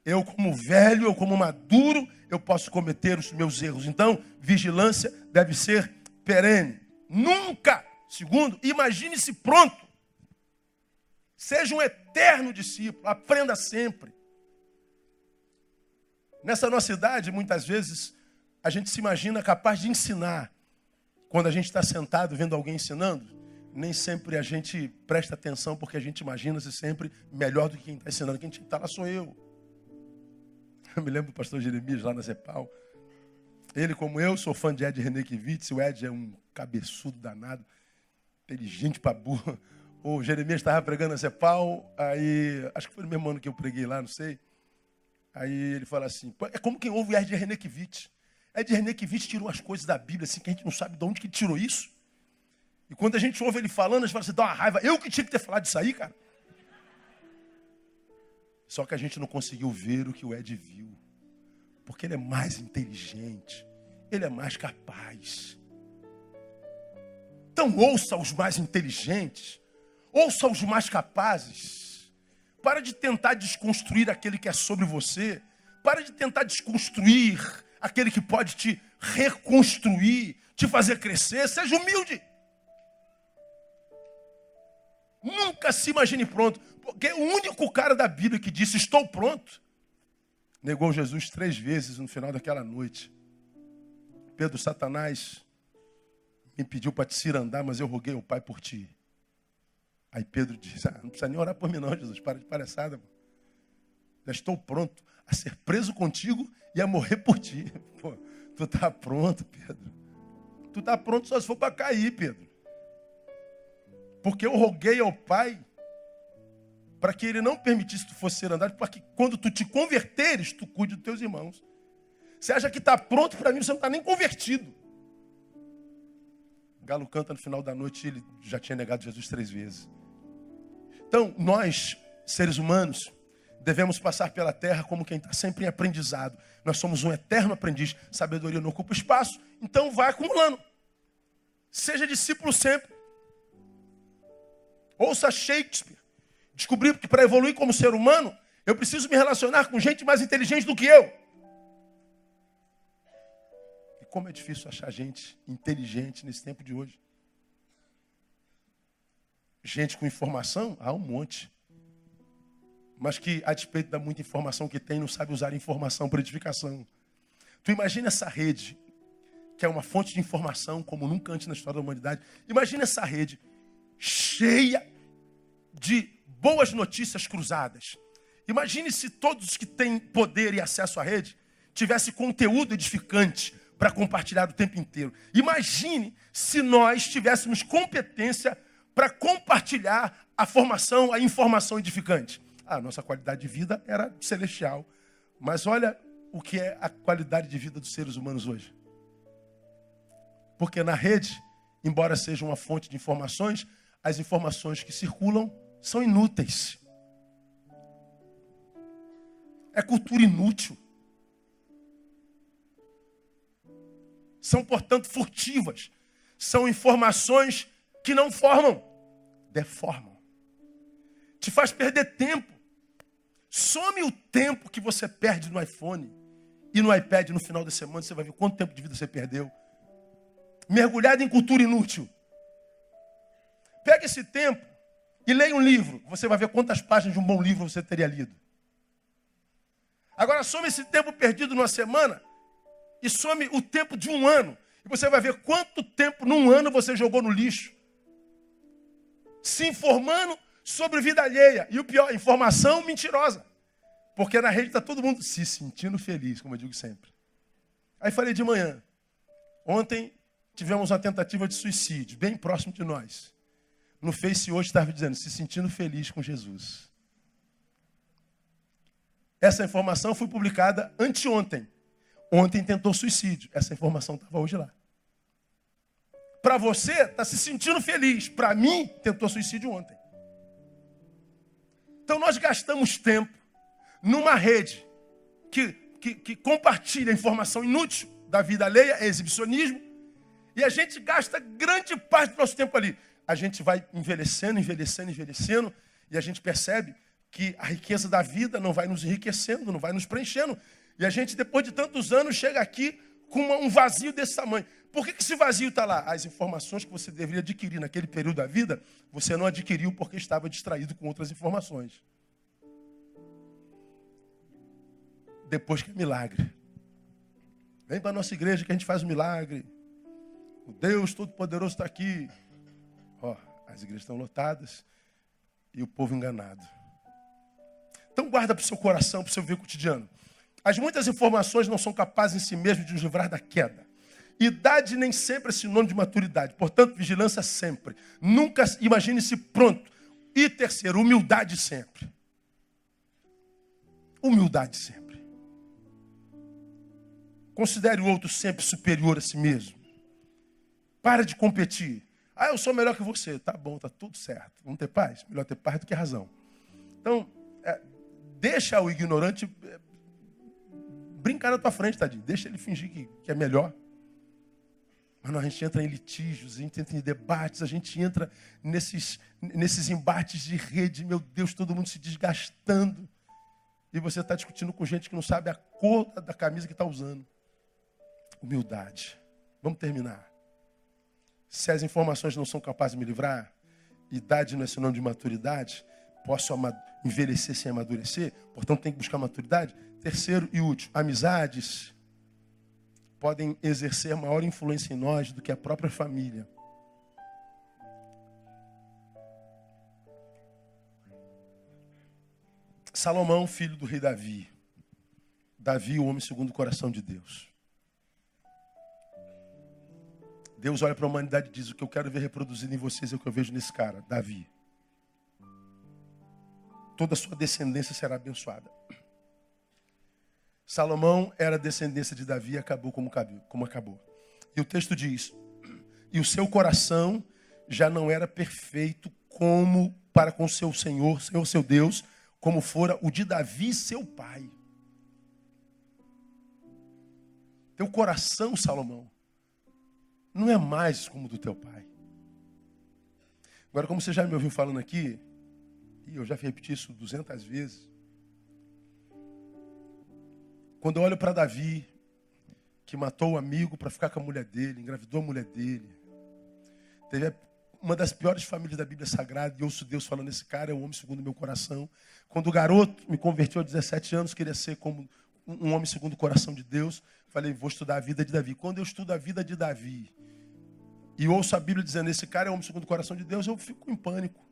[SPEAKER 1] Eu, como velho, eu, como maduro, eu posso cometer os meus erros. Então, vigilância deve ser perene. Nunca, segundo, imagine-se pronto. Seja um eterno discípulo, aprenda sempre. Nessa nossa idade, muitas vezes, a gente se imagina capaz de ensinar. Quando a gente está sentado vendo alguém ensinando, nem sempre a gente presta atenção, porque a gente imagina-se sempre melhor do que quem está ensinando. Quem está lá sou eu. Eu me lembro do pastor Jeremias lá na Zepal. Ele, como eu, sou fã de Ed Renekiewicz. O Ed é um cabeçudo danado, inteligente para burro. O Jeremias estava pregando na Zepal, aí, acho que foi no mesmo ano que eu preguei lá, não sei. Aí ele fala assim, é como quem ouve o Ed Renekiewicz. Ed Renekiewicz tirou as coisas da Bíblia, assim, que a gente não sabe de onde que ele tirou isso. E quando a gente ouve ele falando, a gente fala assim, dá uma raiva. Eu que tinha que ter falado disso aí, cara. Só que a gente não conseguiu ver o que o Ed viu. Porque ele é mais inteligente. Ele é mais capaz. Então ouça os mais inteligentes. Ouça os mais capazes. Para de tentar desconstruir aquele que é sobre você. Para de tentar desconstruir aquele que pode te reconstruir, te fazer crescer. Seja humilde. Nunca se imagine pronto. Porque o único cara da Bíblia que disse estou pronto, negou Jesus 3 vezes no final daquela noite. Pedro, Satanás me pediu para te cirandar, mas eu roguei ao Pai por ti. Aí Pedro diz, não precisa nem orar por mim não, Jesus, para de palhaçada. Mano. Já estou pronto a ser preso contigo e a morrer por ti. Pô, tu está pronto, Pedro. Tu está pronto só se for para cair, Pedro. Porque eu roguei ao Pai para que ele não permitisse que tu fosse cirandado, para que quando tu te converteres, tu cuide dos teus irmãos. Você acha que está pronto para mim, você não está nem convertido. O galo canta no final da noite e ele já tinha negado Jesus 3 vezes. Então, nós, seres humanos, devemos passar pela terra como quem está sempre em aprendizado. Nós somos um eterno aprendiz. Sabedoria não ocupa espaço, então vai acumulando. Seja discípulo sempre. Ouça Shakespeare. Descobri que para evoluir como ser humano, eu preciso me relacionar com gente mais inteligente do que eu. E como é difícil achar gente inteligente nesse tempo de hoje. Gente com informação, há um monte. Mas que, a despeito da muita informação que tem, não sabe usar a informação para edificação. Tu imagina essa rede, que é uma fonte de informação como nunca antes na história da humanidade. Imagina essa rede cheia de boas notícias cruzadas. Imagine se todos que têm poder e acesso à rede tivessem conteúdo edificante para compartilhar o tempo inteiro. Imagine se nós tivéssemos competência para compartilhar a formação, a informação edificante. A nossa qualidade de vida era celestial. Mas olha o que é a qualidade de vida dos seres humanos hoje. Porque na rede, embora seja uma fonte de informações, as informações que circulam são inúteis. É cultura inútil. São, portanto, furtivas. São informações que não formam, deformam. Te faz perder tempo. Some o tempo que você perde no iPhone e no iPad no final da semana. Você vai ver quanto tempo de vida você perdeu. Mergulhado em cultura inútil. Pega esse tempo e leia um livro. Você vai ver quantas páginas de um bom livro você teria lido. Agora some esse tempo perdido numa semana e some o tempo de um ano. E você vai ver quanto tempo num ano você jogou no lixo. Se informando sobre vida alheia. E o pior, informação mentirosa. Porque na rede está todo mundo se sentindo feliz, como eu digo sempre. Aí falei de manhã. Ontem tivemos uma tentativa de suicídio, bem próximo de nós. No Face hoje estava dizendo, se sentindo feliz com Jesus. Essa informação foi publicada anteontem. Ontem tentou suicídio. Essa informação estava hoje lá. Para você, está se sentindo feliz. Para mim, tentou suicídio ontem. Então nós gastamos tempo numa rede que compartilha informação inútil da vida alheia, é exibicionismo, e a gente gasta grande parte do nosso tempo ali. A gente vai envelhecendo, e a gente percebe que a riqueza da vida não vai nos enriquecendo, não vai nos preenchendo. E a gente, depois de tantos anos, chega aqui com um vazio desse tamanho. Por que esse vazio está lá? As informações que você deveria adquirir naquele período da vida, você não adquiriu porque estava distraído com outras informações. Depois que é milagre. Vem para a nossa igreja que a gente faz um milagre. O Deus Todo-Poderoso está aqui. As igrejas estão lotadas e o povo enganado. Então guarda para o seu coração, para o seu ver cotidiano. As muitas informações não são capazes em si mesmas de nos livrar da queda. Idade nem sempre é sinônimo de maturidade. Portanto, vigilância sempre. Nunca imagine-se pronto. E terceiro, humildade sempre. Humildade sempre. Considere o outro sempre superior a si mesmo. Para de competir. Eu sou melhor que você. Tá bom, tá tudo certo. Vamos ter paz? Melhor ter paz do que razão. Então, deixa o ignorante brincar na tua frente, tadinho. Deixa ele fingir que é melhor. Mas não, a gente entra em litígios, a gente entra em debates, a gente entra nesses embates de rede. Meu Deus, todo mundo se desgastando. E você está discutindo com gente que não sabe a cor da camisa que está usando. Humildade. Vamos terminar. Se as informações não são capazes de me livrar, idade não é sinônimo de maturidade, posso envelhecer sem amadurecer, portanto tem que buscar maturidade. Terceiro e último, amizades podem exercer maior influência em nós do que a própria família. Salomão, filho do rei Davi. Davi, o homem segundo o coração de Deus. Deus olha para a humanidade e diz: o que eu quero ver reproduzido em vocês é o que eu vejo nesse cara, Davi. Toda a sua descendência será abençoada. Salomão era descendência de Davi e acabou como acabou. E o texto diz: e o seu coração já não era perfeito como para com seu Senhor, seu Deus, como fora o de Davi, seu pai. Teu coração, Salomão, não é mais como o do teu pai. Agora, como você já me ouviu falando aqui, e eu já repeti isso 200 vezes, quando eu olho para Davi, que matou o amigo para ficar com a mulher dele, engravidou a mulher dele, teve uma das piores famílias da Bíblia Sagrada, e ouço Deus falando: esse cara é o homem segundo o meu coração. Quando o garoto me converteu aos 17 anos, queria ser como um homem segundo o coração de Deus, falei: vou estudar a vida de Davi. Quando eu estudo a vida de Davi, e ouço a Bíblia dizendo: esse cara é o homem segundo o coração de Deus, eu fico em pânico.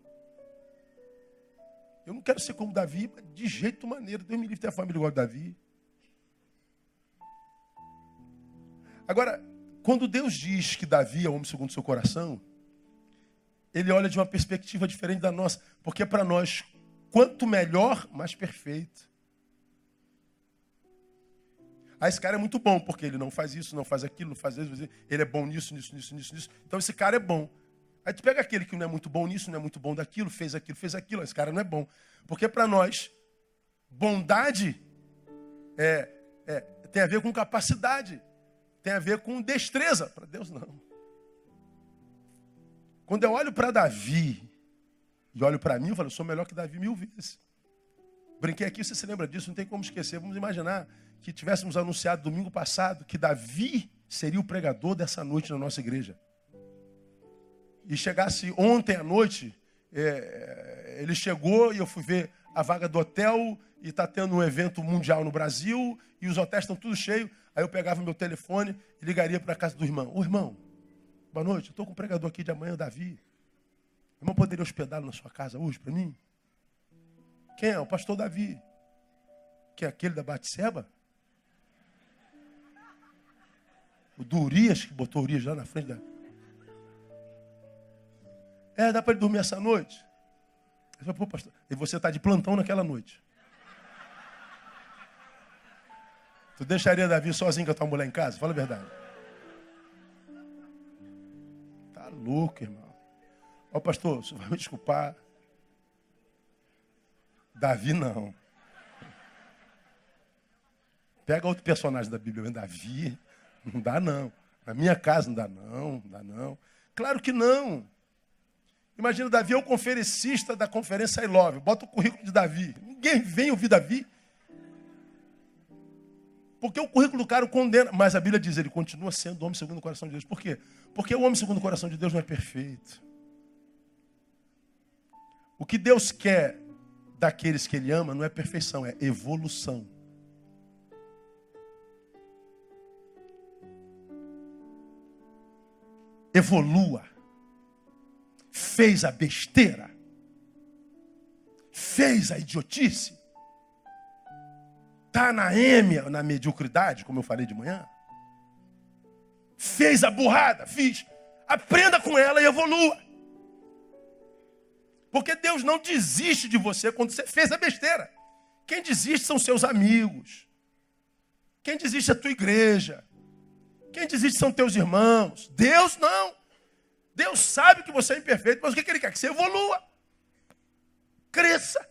[SPEAKER 1] Eu não quero ser como Davi, de jeito maneiro. Deus me livre de ter a família igual a Davi. Agora, quando Deus diz que Davi é o homem segundo o seu coração, ele olha de uma perspectiva diferente da nossa. Porque para nós, quanto melhor, mais perfeito. Esse cara é muito bom, porque ele não faz isso, não faz aquilo, não faz isso. Ele é bom nisso. Então esse cara é bom. Aí tu pega aquele que não é muito bom nisso, não é muito bom daquilo, fez aquilo. Esse cara não é bom. Porque para nós, bondade tem a ver com capacidade. Tem a ver com destreza. Para Deus, não. Quando eu olho para Davi e olho para mim, eu falo: eu sou melhor que Davi 1000 vezes. Brinquei aqui, você se lembra disso, não tem como esquecer. Vamos imaginar que tivéssemos anunciado domingo passado que Davi seria o pregador dessa noite na nossa igreja. E chegasse ontem à noite, ele chegou e eu fui ver a vaga do hotel e está tendo um evento mundial no Brasil e os hotéis estão tudo cheios. Aí eu pegava meu telefone e ligaria para a casa do irmão. Ô irmão, boa noite, eu estou com o pregador aqui de amanhã, Davi. O irmão poderia hospedá-lo na sua casa hoje para mim? Quem é? O pastor Davi. Que é aquele da Batseba? O do Urias, que botou Urias lá na frente da... dá para ele dormir essa noite? Eu falei: pô, pastor, e você está de plantão naquela noite. Tu deixaria Davi sozinho com a tua mulher em casa? Fala a verdade. Tá louco, irmão. Ó, pastor, você vai me desculpar. Davi não. Pega outro personagem da Bíblia. Davi, não dá não. Na minha casa não dá não. Claro que não. Imagina, Davi é o conferencista da conferência I Love. Bota o currículo de Davi. Ninguém vem ouvir Davi. Porque o currículo do cara o condena. Mas a Bíblia diz: ele continua sendo o homem segundo o coração de Deus. Por quê? Porque o homem segundo o coração de Deus não é perfeito. O que Deus quer daqueles que Ele ama não é perfeição, é evolução. Evolua. Fez a besteira. Fez a idiotice. Está na mediocridade, como eu falei de manhã. Fez a burrada, fiz. Aprenda com ela e evolua. Porque Deus não desiste de você quando você fez a besteira. Quem desiste são seus amigos. Quem desiste é a tua igreja. Quem desiste são teus irmãos. Deus não. Deus sabe que você é imperfeito, mas o que Ele quer? Que você evolua. Cresça.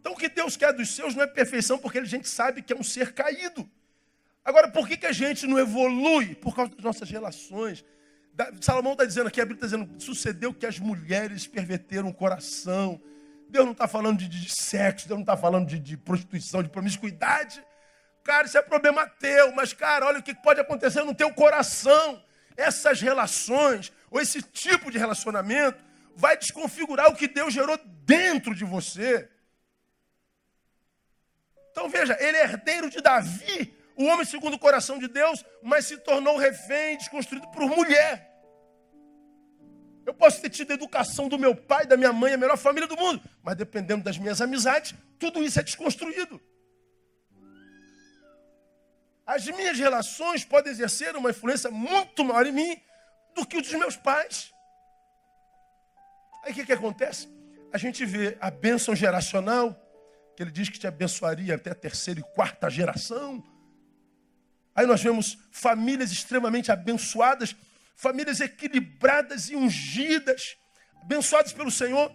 [SPEAKER 1] Então o que Deus quer dos seus não é perfeição, porque a gente sabe que é um ser caído. Agora, por que a gente não evolui? Por causa das nossas relações. Salomão está dizendo aqui, a Bíblia está dizendo, sucedeu que as mulheres perverteram o coração. Deus não está falando de sexo, Deus não está falando de prostituição, de promiscuidade. Cara, isso é problema teu, mas, cara, olha o que pode acontecer no teu coração. Essas relações, ou esse tipo de relacionamento, vai desconfigurar o que Deus gerou dentro de você. Então, veja, ele é herdeiro de Davi, o homem segundo o coração de Deus, mas se tornou refém, desconstruído por mulher. Eu posso ter tido a educação do meu pai, da minha mãe, a melhor família do mundo, mas dependendo das minhas amizades, tudo isso é desconstruído. As minhas relações podem exercer uma influência muito maior em mim do que o dos meus pais. Aí o que acontece? A gente vê a bênção geracional, que ele diz que te abençoaria até a terceira e quarta geração. Aí nós vemos famílias extremamente abençoadas, famílias equilibradas e ungidas, abençoadas pelo Senhor,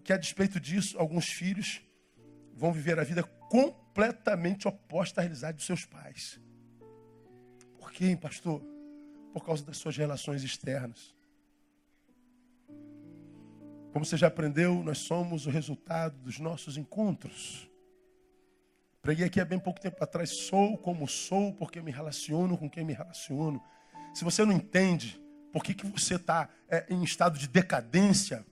[SPEAKER 1] que a despeito disso, alguns filhos vão viver a vida completamente oposta à realidade dos seus pais. Por quê, pastor? Por causa das suas relações externas. Como você já aprendeu, nós somos o resultado dos nossos encontros. Preguei aqui há bem pouco tempo atrás, sou como sou, porque me relaciono com quem me relaciono. Se você não entende por que você está em estado de decadência,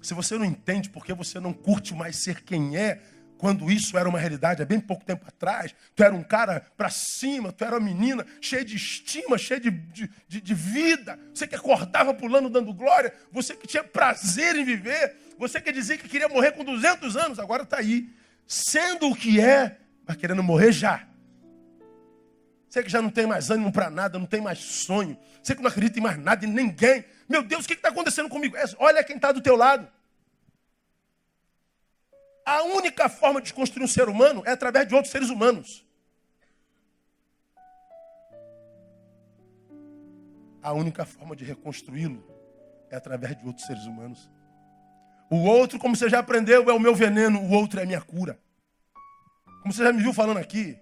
[SPEAKER 1] se você não entende por que você não curte mais ser quem é, quando isso era uma realidade há bem pouco tempo atrás, tu era um cara para cima, tu era uma menina cheia de estima, cheia de vida, você que acordava pulando dando glória, você que tinha prazer em viver, você que dizia que queria morrer com 200 anos, agora está aí, sendo o que é, mas querendo morrer já. Você que já não tem mais ânimo para nada, não tem mais sonho, você que não acredita em mais nada, em ninguém. Meu Deus, o que está acontecendo comigo? Olha quem está do teu lado. A única forma de construir um ser humano é através de outros seres humanos. A única forma de reconstruí-lo é através de outros seres humanos. O outro, como você já aprendeu, é o meu veneno, o outro é a minha cura. Como você já me viu falando aqui,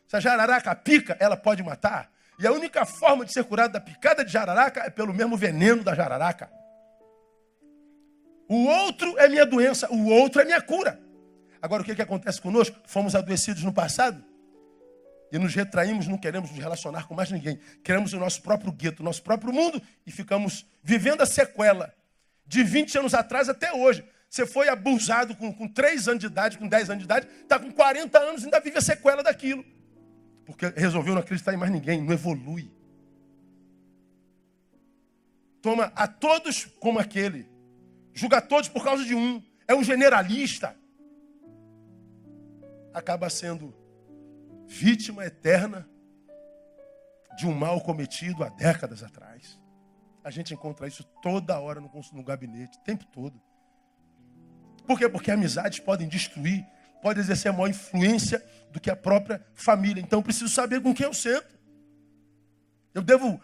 [SPEAKER 1] se a jararaca pica, ela pode matar. E a única forma de ser curado da picada de jararaca é pelo mesmo veneno da jararaca. O outro é minha doença, o outro é minha cura. Agora, o que acontece conosco? Fomos adoecidos no passado e nos retraímos, não queremos nos relacionar com mais ninguém. Queremos o nosso próprio gueto, o nosso próprio mundo e ficamos vivendo a sequela de 20 anos atrás até hoje. Você foi abusado com 3 anos de idade, com 10 anos de idade, está com 40 anos e ainda vive a sequela daquilo. Porque resolveu não acreditar em mais ninguém, não evolui. Toma a todos como aquele. Julga todos por causa de um. É um generalista. Acaba sendo vítima eterna de um mal cometido há décadas atrás. A gente encontra isso toda hora no gabinete, o tempo todo. Por quê? Porque amizades podem destruir, podem exercer maior influência do que a própria família. Então eu preciso saber com quem eu sento. Eu devo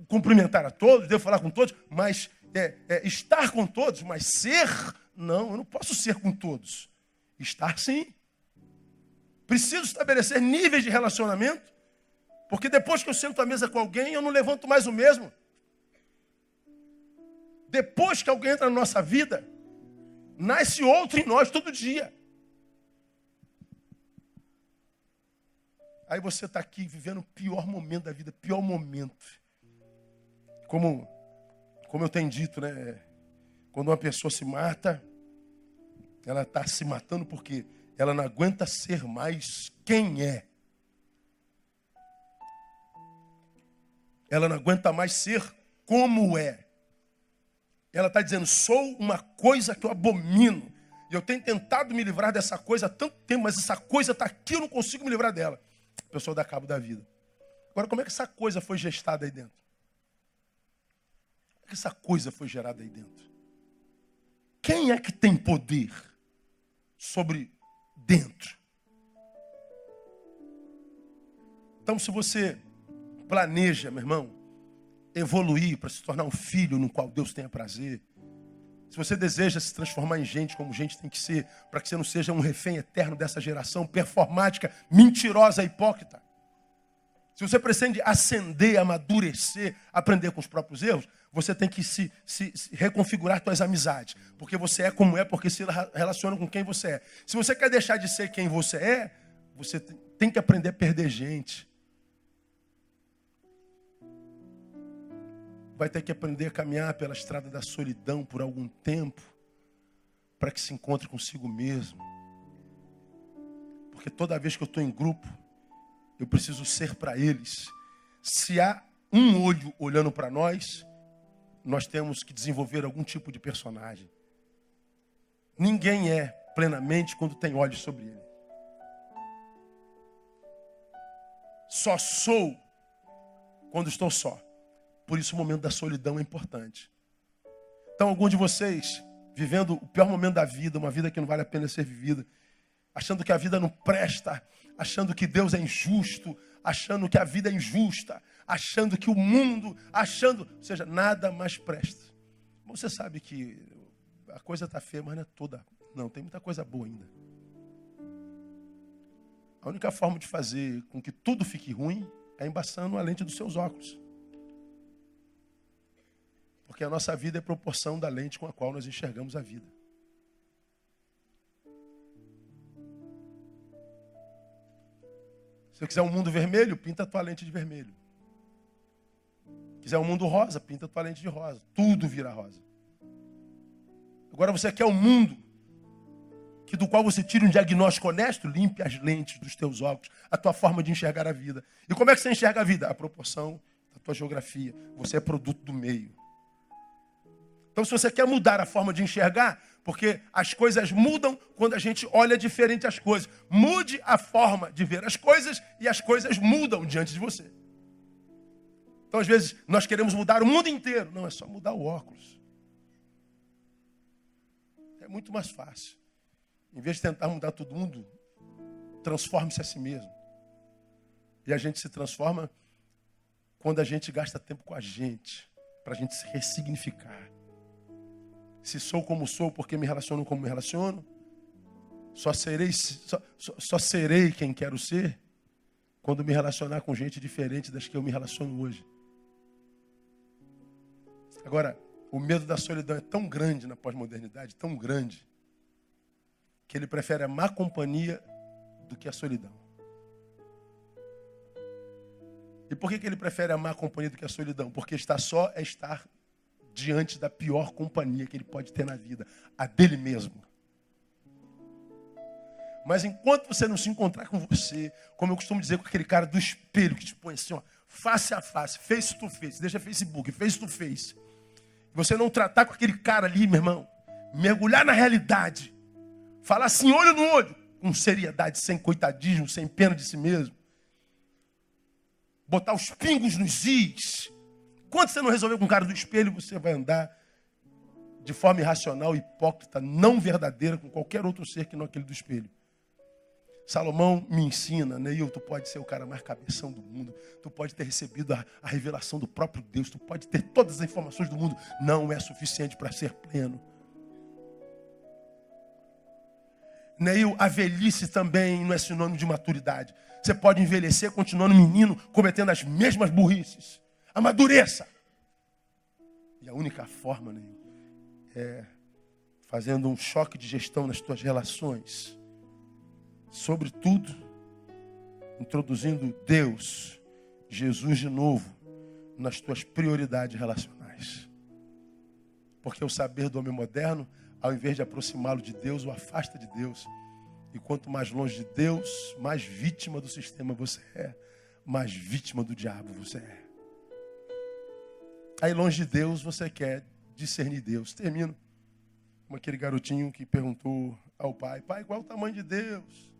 [SPEAKER 1] cumprimentar a todos, devo falar com todos, mas estar com todos, mas ser, não, eu não posso ser com todos. Estar sim. Preciso estabelecer níveis de relacionamento, porque depois que eu sento à mesa com alguém, eu não levanto mais o mesmo. Depois que alguém entra na nossa vida, nasce outro em nós todo dia. Aí você está aqui vivendo o pior momento da vida, pior momento. Como eu tenho dito, né? Quando uma pessoa se mata, ela está se matando porque ela não aguenta ser mais quem é. Ela não aguenta mais ser como é. Ela está dizendo, sou uma coisa que eu abomino. E eu tenho tentado me livrar dessa coisa há tanto tempo, mas essa coisa está aqui, eu não consigo me livrar dela. A pessoa dá cabo da vida. Agora, como é que essa coisa foi gestada aí dentro? Como é que essa coisa foi gerada aí dentro? Quem é que tem poder sobre dentro? Então, se você planeja, meu irmão, evoluir para se tornar um filho no qual Deus tenha prazer, Se você deseja se transformar em gente como gente tem que ser, para que você não seja um refém eterno dessa geração performática, mentirosa, hipócrita. Se você pretende ascender, amadurecer, aprender com os próprios erros, você tem que se reconfigurar suas amizades. Porque você é como é, porque se relaciona com quem você é. Se você quer deixar de ser quem você é, você tem que aprender a perder gente. Vai ter que aprender a caminhar pela estrada da solidão por algum tempo, para que se encontre consigo mesmo. Porque toda vez que eu estou em grupo, eu preciso ser para eles. Se há um olho olhando para nós, nós temos que desenvolver algum tipo de personagem. Ninguém é plenamente quando tem olhos sobre ele. Só sou quando estou só. Por isso o momento da solidão é importante. Então, alguns de vocês, vivendo o pior momento da vida, uma vida que não vale a pena ser vivida, achando que a vida não presta, achando que Deus é injusto, achando que a vida é injusta, achando que o mundo, ou seja, nada mais presta. Você sabe que a coisa está feia, mas não é toda. Não, tem muita coisa boa ainda. A única forma de fazer com que tudo fique ruim é embaçando a lente dos seus óculos. Porque a nossa vida é proporção da lente com a qual nós enxergamos a vida. Se você quiser um mundo vermelho, pinta a tua lente de vermelho. Se quiser um mundo rosa, pinta a tua lente de rosa. Tudo vira rosa. Agora você quer um mundo do qual você tire um diagnóstico honesto, limpe as lentes dos teus óculos, a tua forma de enxergar a vida. E como é que você enxerga a vida? A proporção da tua geografia. Você é produto do meio. Então, se você quer mudar a forma de enxergar, porque as coisas mudam quando a gente olha diferente as coisas. Mude a forma de ver as coisas e as coisas mudam diante de você. Então, às vezes, nós queremos mudar o mundo inteiro. Não, é só mudar o óculos. É muito mais fácil. Em vez de tentar mudar todo mundo, transforme-se a si mesmo. E a gente se transforma quando a gente gasta tempo com a gente, para a gente se ressignificar. Se sou como sou porque me relaciono como me relaciono, só serei quem quero ser quando me relacionar com gente diferente das que eu me relaciono hoje. Agora, o medo da solidão é tão grande na pós-modernidade, tão grande, que ele prefere a má companhia do que a solidão. E por que ele prefere a má companhia do que a solidão? Porque estar só é estar diante da pior companhia que ele pode ter na vida, a dele mesmo. Mas enquanto você não se encontrar com você, como eu costumo dizer com aquele cara do espelho que te põe assim, ó, face a face, face to face, deixa Facebook, face to face. Você não tratar com aquele cara ali, meu irmão, mergulhar na realidade, falar assim, olho no olho, com seriedade, sem coitadismo, sem pena de si mesmo. Botar os pingos nos is. Quando você não resolver com o cara do espelho, você vai andar de forma irracional, hipócrita, não verdadeira, com qualquer outro ser que não aquele do espelho. Salomão me ensina, Neil, tu pode ser o cara mais cabeção do mundo, tu pode ter recebido a revelação do próprio Deus, tu pode ter todas as informações do mundo, não é suficiente para ser pleno. Neil, a velhice também não é sinônimo de maturidade. Você pode envelhecer continuando menino, cometendo as mesmas burrices. Amadureça. E a única forma, Neil, é fazendo um choque de gestão nas tuas relações. Sobretudo, introduzindo Deus, Jesus de novo, nas tuas prioridades relacionais. Porque o saber do homem moderno, ao invés de aproximá-lo de Deus, o afasta de Deus. E quanto mais longe de Deus, mais vítima do sistema você é, mais vítima do diabo você é. Aí longe de Deus você quer discernir Deus. Termino como aquele garotinho que perguntou ao pai, pai, qual é o tamanho de Deus?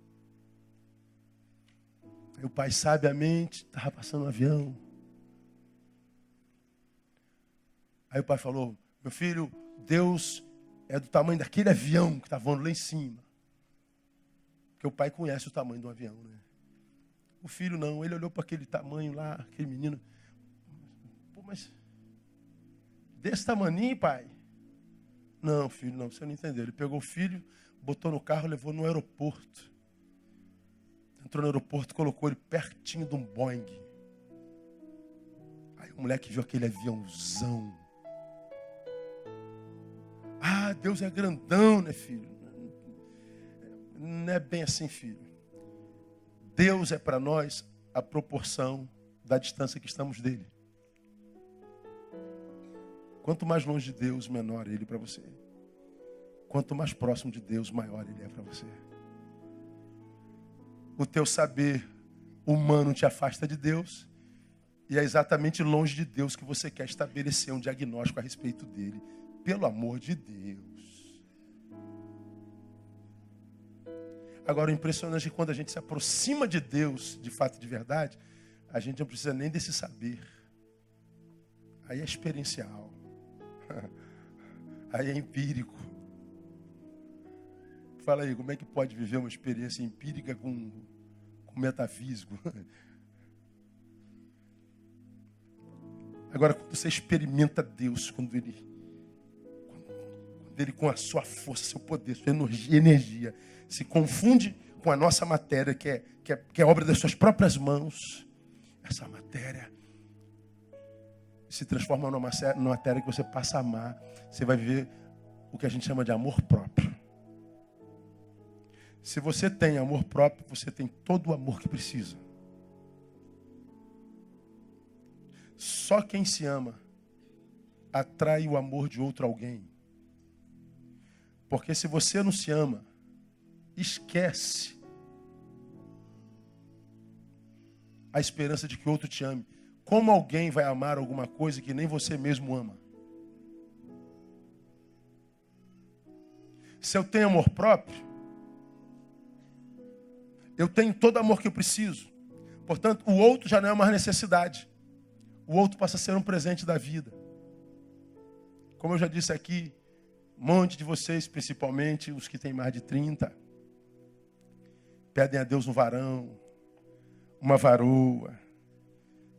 [SPEAKER 1] Aí o pai sabiamente estava passando um avião. Aí o pai falou, meu filho, Deus é do tamanho daquele avião que está voando lá em cima. Porque o pai conhece o tamanho do avião, né? O filho não, ele olhou para aquele tamanho lá, aquele menino. Pô, mas desse tamaninho, pai? Não, filho, não, você não entendeu. Ele pegou o filho, botou no carro, levou no aeroporto. Entrou no aeroporto, colocou ele pertinho de um Boeing. Aí o moleque viu aquele aviãozão. Ah, Deus é grandão, né, filho? Não é bem assim, filho. Deus é para nós a proporção da distância que estamos dele. Quanto mais longe de Deus, menor ele para você. Quanto mais próximo de Deus, maior ele é para você. O teu saber humano te afasta de Deus. E é exatamente longe de Deus que você quer estabelecer um diagnóstico a respeito dele. Pelo amor de Deus. Agora, o impressionante é que quando a gente se aproxima de Deus, de fato e de verdade, a gente não precisa nem desse saber. Aí é experiencial. Aí é empírico. Fala aí, como é que pode viver uma experiência empírica com metafísico? Agora, quando você experimenta Deus, quando ele com a sua força, seu poder, sua energia, se confunde com a nossa matéria, que é obra das suas próprias mãos, essa matéria se transforma numa matéria que você passa a amar. Você vai viver o que a gente chama de amor próprio. Se você tem amor próprio, você tem todo o amor que precisa. Só quem se ama atrai o amor de outro alguém. Porque se você não se ama, esquece a esperança de que outro te ame. Como alguém vai amar alguma coisa que nem você mesmo ama? Se eu tenho amor próprio, eu tenho todo o amor que eu preciso. Portanto, o outro já não é mais necessidade. O outro passa a ser um presente da vida. Como eu já disse aqui, um monte de vocês, principalmente os que têm mais de 30, pedem a Deus um varão, uma varoa.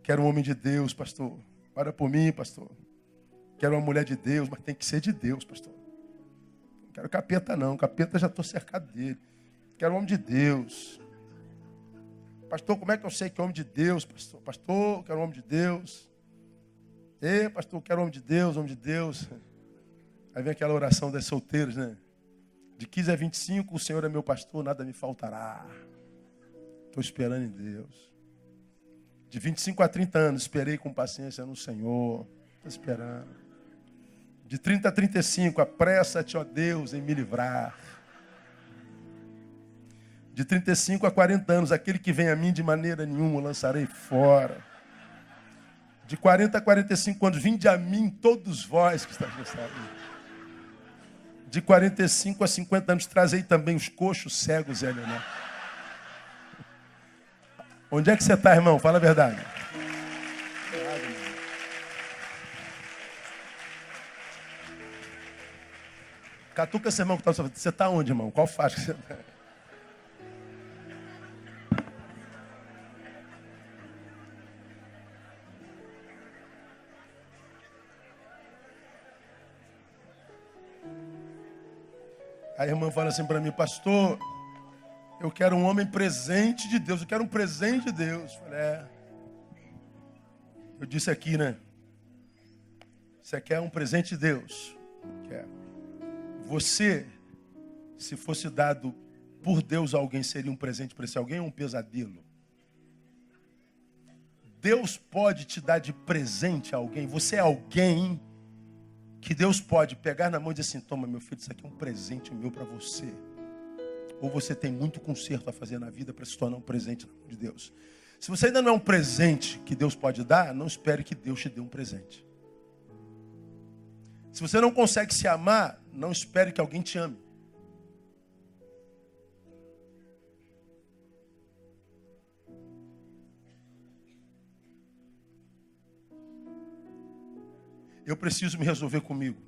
[SPEAKER 1] Quero um homem de Deus, pastor. Ora por mim, pastor. Quero uma mulher de Deus, mas tem que ser de Deus, pastor. Não quero capeta, não. Capeta já estou cercado dele. Quero um homem de Deus. Pastor, como é que eu sei que é homem de Deus, pastor? Pastor, quero um homem de Deus. Ei, pastor, quero um homem de Deus, homem de Deus. Aí vem aquela oração das solteiras, né? De 15 a 25, o Senhor é meu pastor, nada me faltará. Estou esperando em Deus. De 25 a 30 anos, esperei com paciência no Senhor. Estou esperando. De 30 a 35, apressa-te, ó Deus, em me livrar. De 35 a 40 anos, aquele que vem a mim de maneira nenhuma, eu lançarei fora. De 40 a 45 anos, vinde a mim todos vós que estáis nessa vida. De 45 a 50 anos, trazei também os coxos, cegos e alienados. Onde é que você está, irmão? Fala a verdade. Catuca esse irmão que está na sua vida. Você está onde, irmão? Qual faixa que você está? A irmã fala assim para mim, pastor, eu quero um homem presente de Deus, eu quero um presente de Deus. Eu falei, eu disse aqui, né? Você quer um presente de Deus? Quer. Você, se fosse dado por Deus a alguém, seria um presente para esse alguém ou um pesadelo? Deus pode te dar de presente a alguém. Você é alguém que Deus pode pegar na mão e dizer assim, toma meu filho, isso aqui é um presente meu para você. Ou você tem muito conserto a fazer na vida para se tornar um presente na mão de Deus. Se você ainda não é um presente que Deus pode dar, não espere que Deus te dê um presente. Se você não consegue se amar, não espere que alguém te ame. Eu preciso me resolver comigo.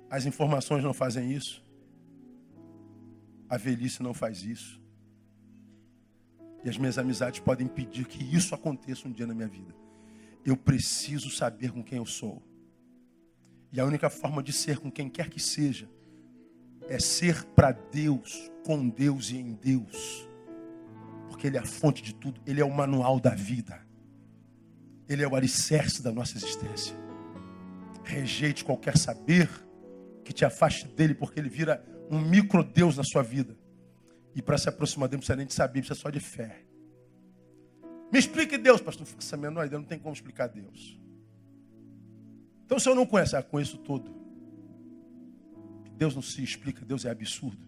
[SPEAKER 1] As informações não fazem isso. A velhice não faz isso. E as minhas amizades podem impedir que isso aconteça um dia na minha vida. Eu preciso saber com quem eu sou. E a única forma de ser com quem quer que seja é ser para Deus, com Deus e em Deus. Porque Ele é a fonte de tudo. Ele é o manual da vida. Ele é o alicerce da nossa existência. Rejeite qualquer saber que te afaste dele, porque ele vira um micro-Deus na sua vida. E para se aproximar dele, não precisa nem de saber, precisa só de fé. Me explique Deus, pastor. Não faço a menor ideia, não tem como explicar Deus. Então, se eu não conheço, conheço todo. Deus não se explica, Deus é absurdo.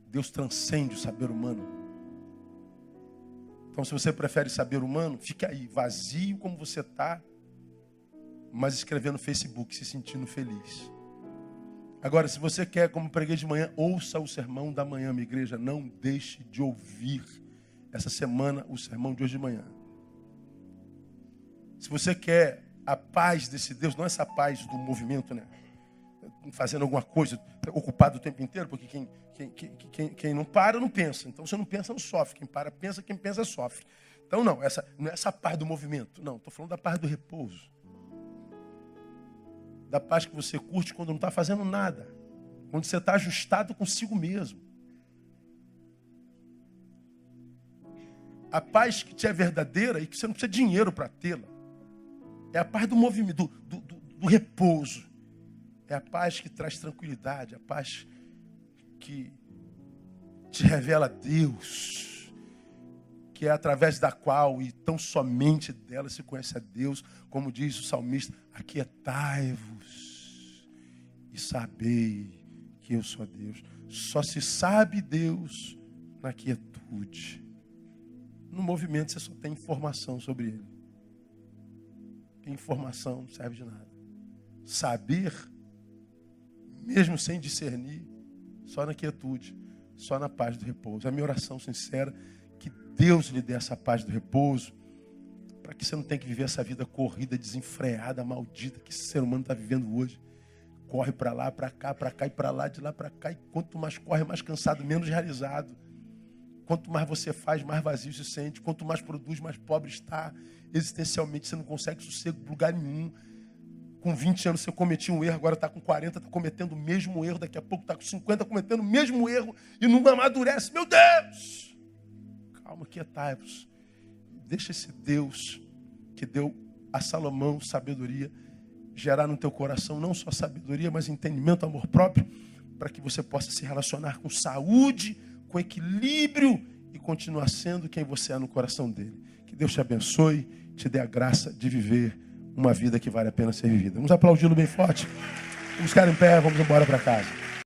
[SPEAKER 1] Deus transcende o saber humano. Então, se você prefere saber humano, fique aí, vazio como você está, mas escrevendo no Facebook, se sentindo feliz. Agora, se você quer, como preguei de manhã, ouça o sermão da manhã, minha igreja. Não deixe de ouvir essa semana o sermão de hoje de manhã. Se você quer a paz desse Deus, não essa paz do movimento, né? Fazendo alguma coisa, ocupado o tempo inteiro, porque quem não para, não pensa. Então, você não pensa, não sofre. Quem para, pensa, quem pensa, sofre. Então, não é essa paz do movimento. Não, estou falando da paz do repouso. Da paz que você curte quando não está fazendo nada. Quando você está ajustado consigo mesmo. A paz que te é verdadeira e que você não precisa de dinheiro para tê-la. É a paz do movimento, do repouso. É a paz que traz tranquilidade. A paz que te revela Deus. Que é através da qual e tão somente dela se conhece a Deus. Como diz o salmista, aquietai-vos e sabei que eu sou Deus. Só se sabe Deus na quietude. No movimento você só tem informação sobre Ele. Informação não serve de nada. Saber, mesmo sem discernir, só na quietude, só na paz do repouso. É a minha oração sincera, que Deus lhe dê essa paz do repouso, para que você não tenha que viver essa vida corrida, desenfreada, maldita, que esse ser humano está vivendo hoje. Corre para lá, para cá e para lá, de lá para cá. E quanto mais corre, mais cansado, menos realizado. Quanto mais você faz, mais vazio se sente. Quanto mais produz, mais pobre está. Existencialmente, você não consegue sossego em lugar nenhum. Com 20 anos você cometia um erro, agora está com 40, está cometendo o mesmo erro. Daqui a pouco está com 50, cometendo o mesmo erro. E não amadurece. Meu Deus! Calma, quietai-vos. Deixa esse Deus que deu a Salomão sabedoria gerar no teu coração não só sabedoria, mas entendimento, amor próprio, para que você possa se relacionar com saúde, com equilíbrio e continuar sendo quem você é no coração dele. Que Deus te abençoe, te dê a graça de viver uma vida que vale a pena ser vivida. Vamos aplaudi-lo bem forte. Vamos ficar em pé, vamos embora para casa.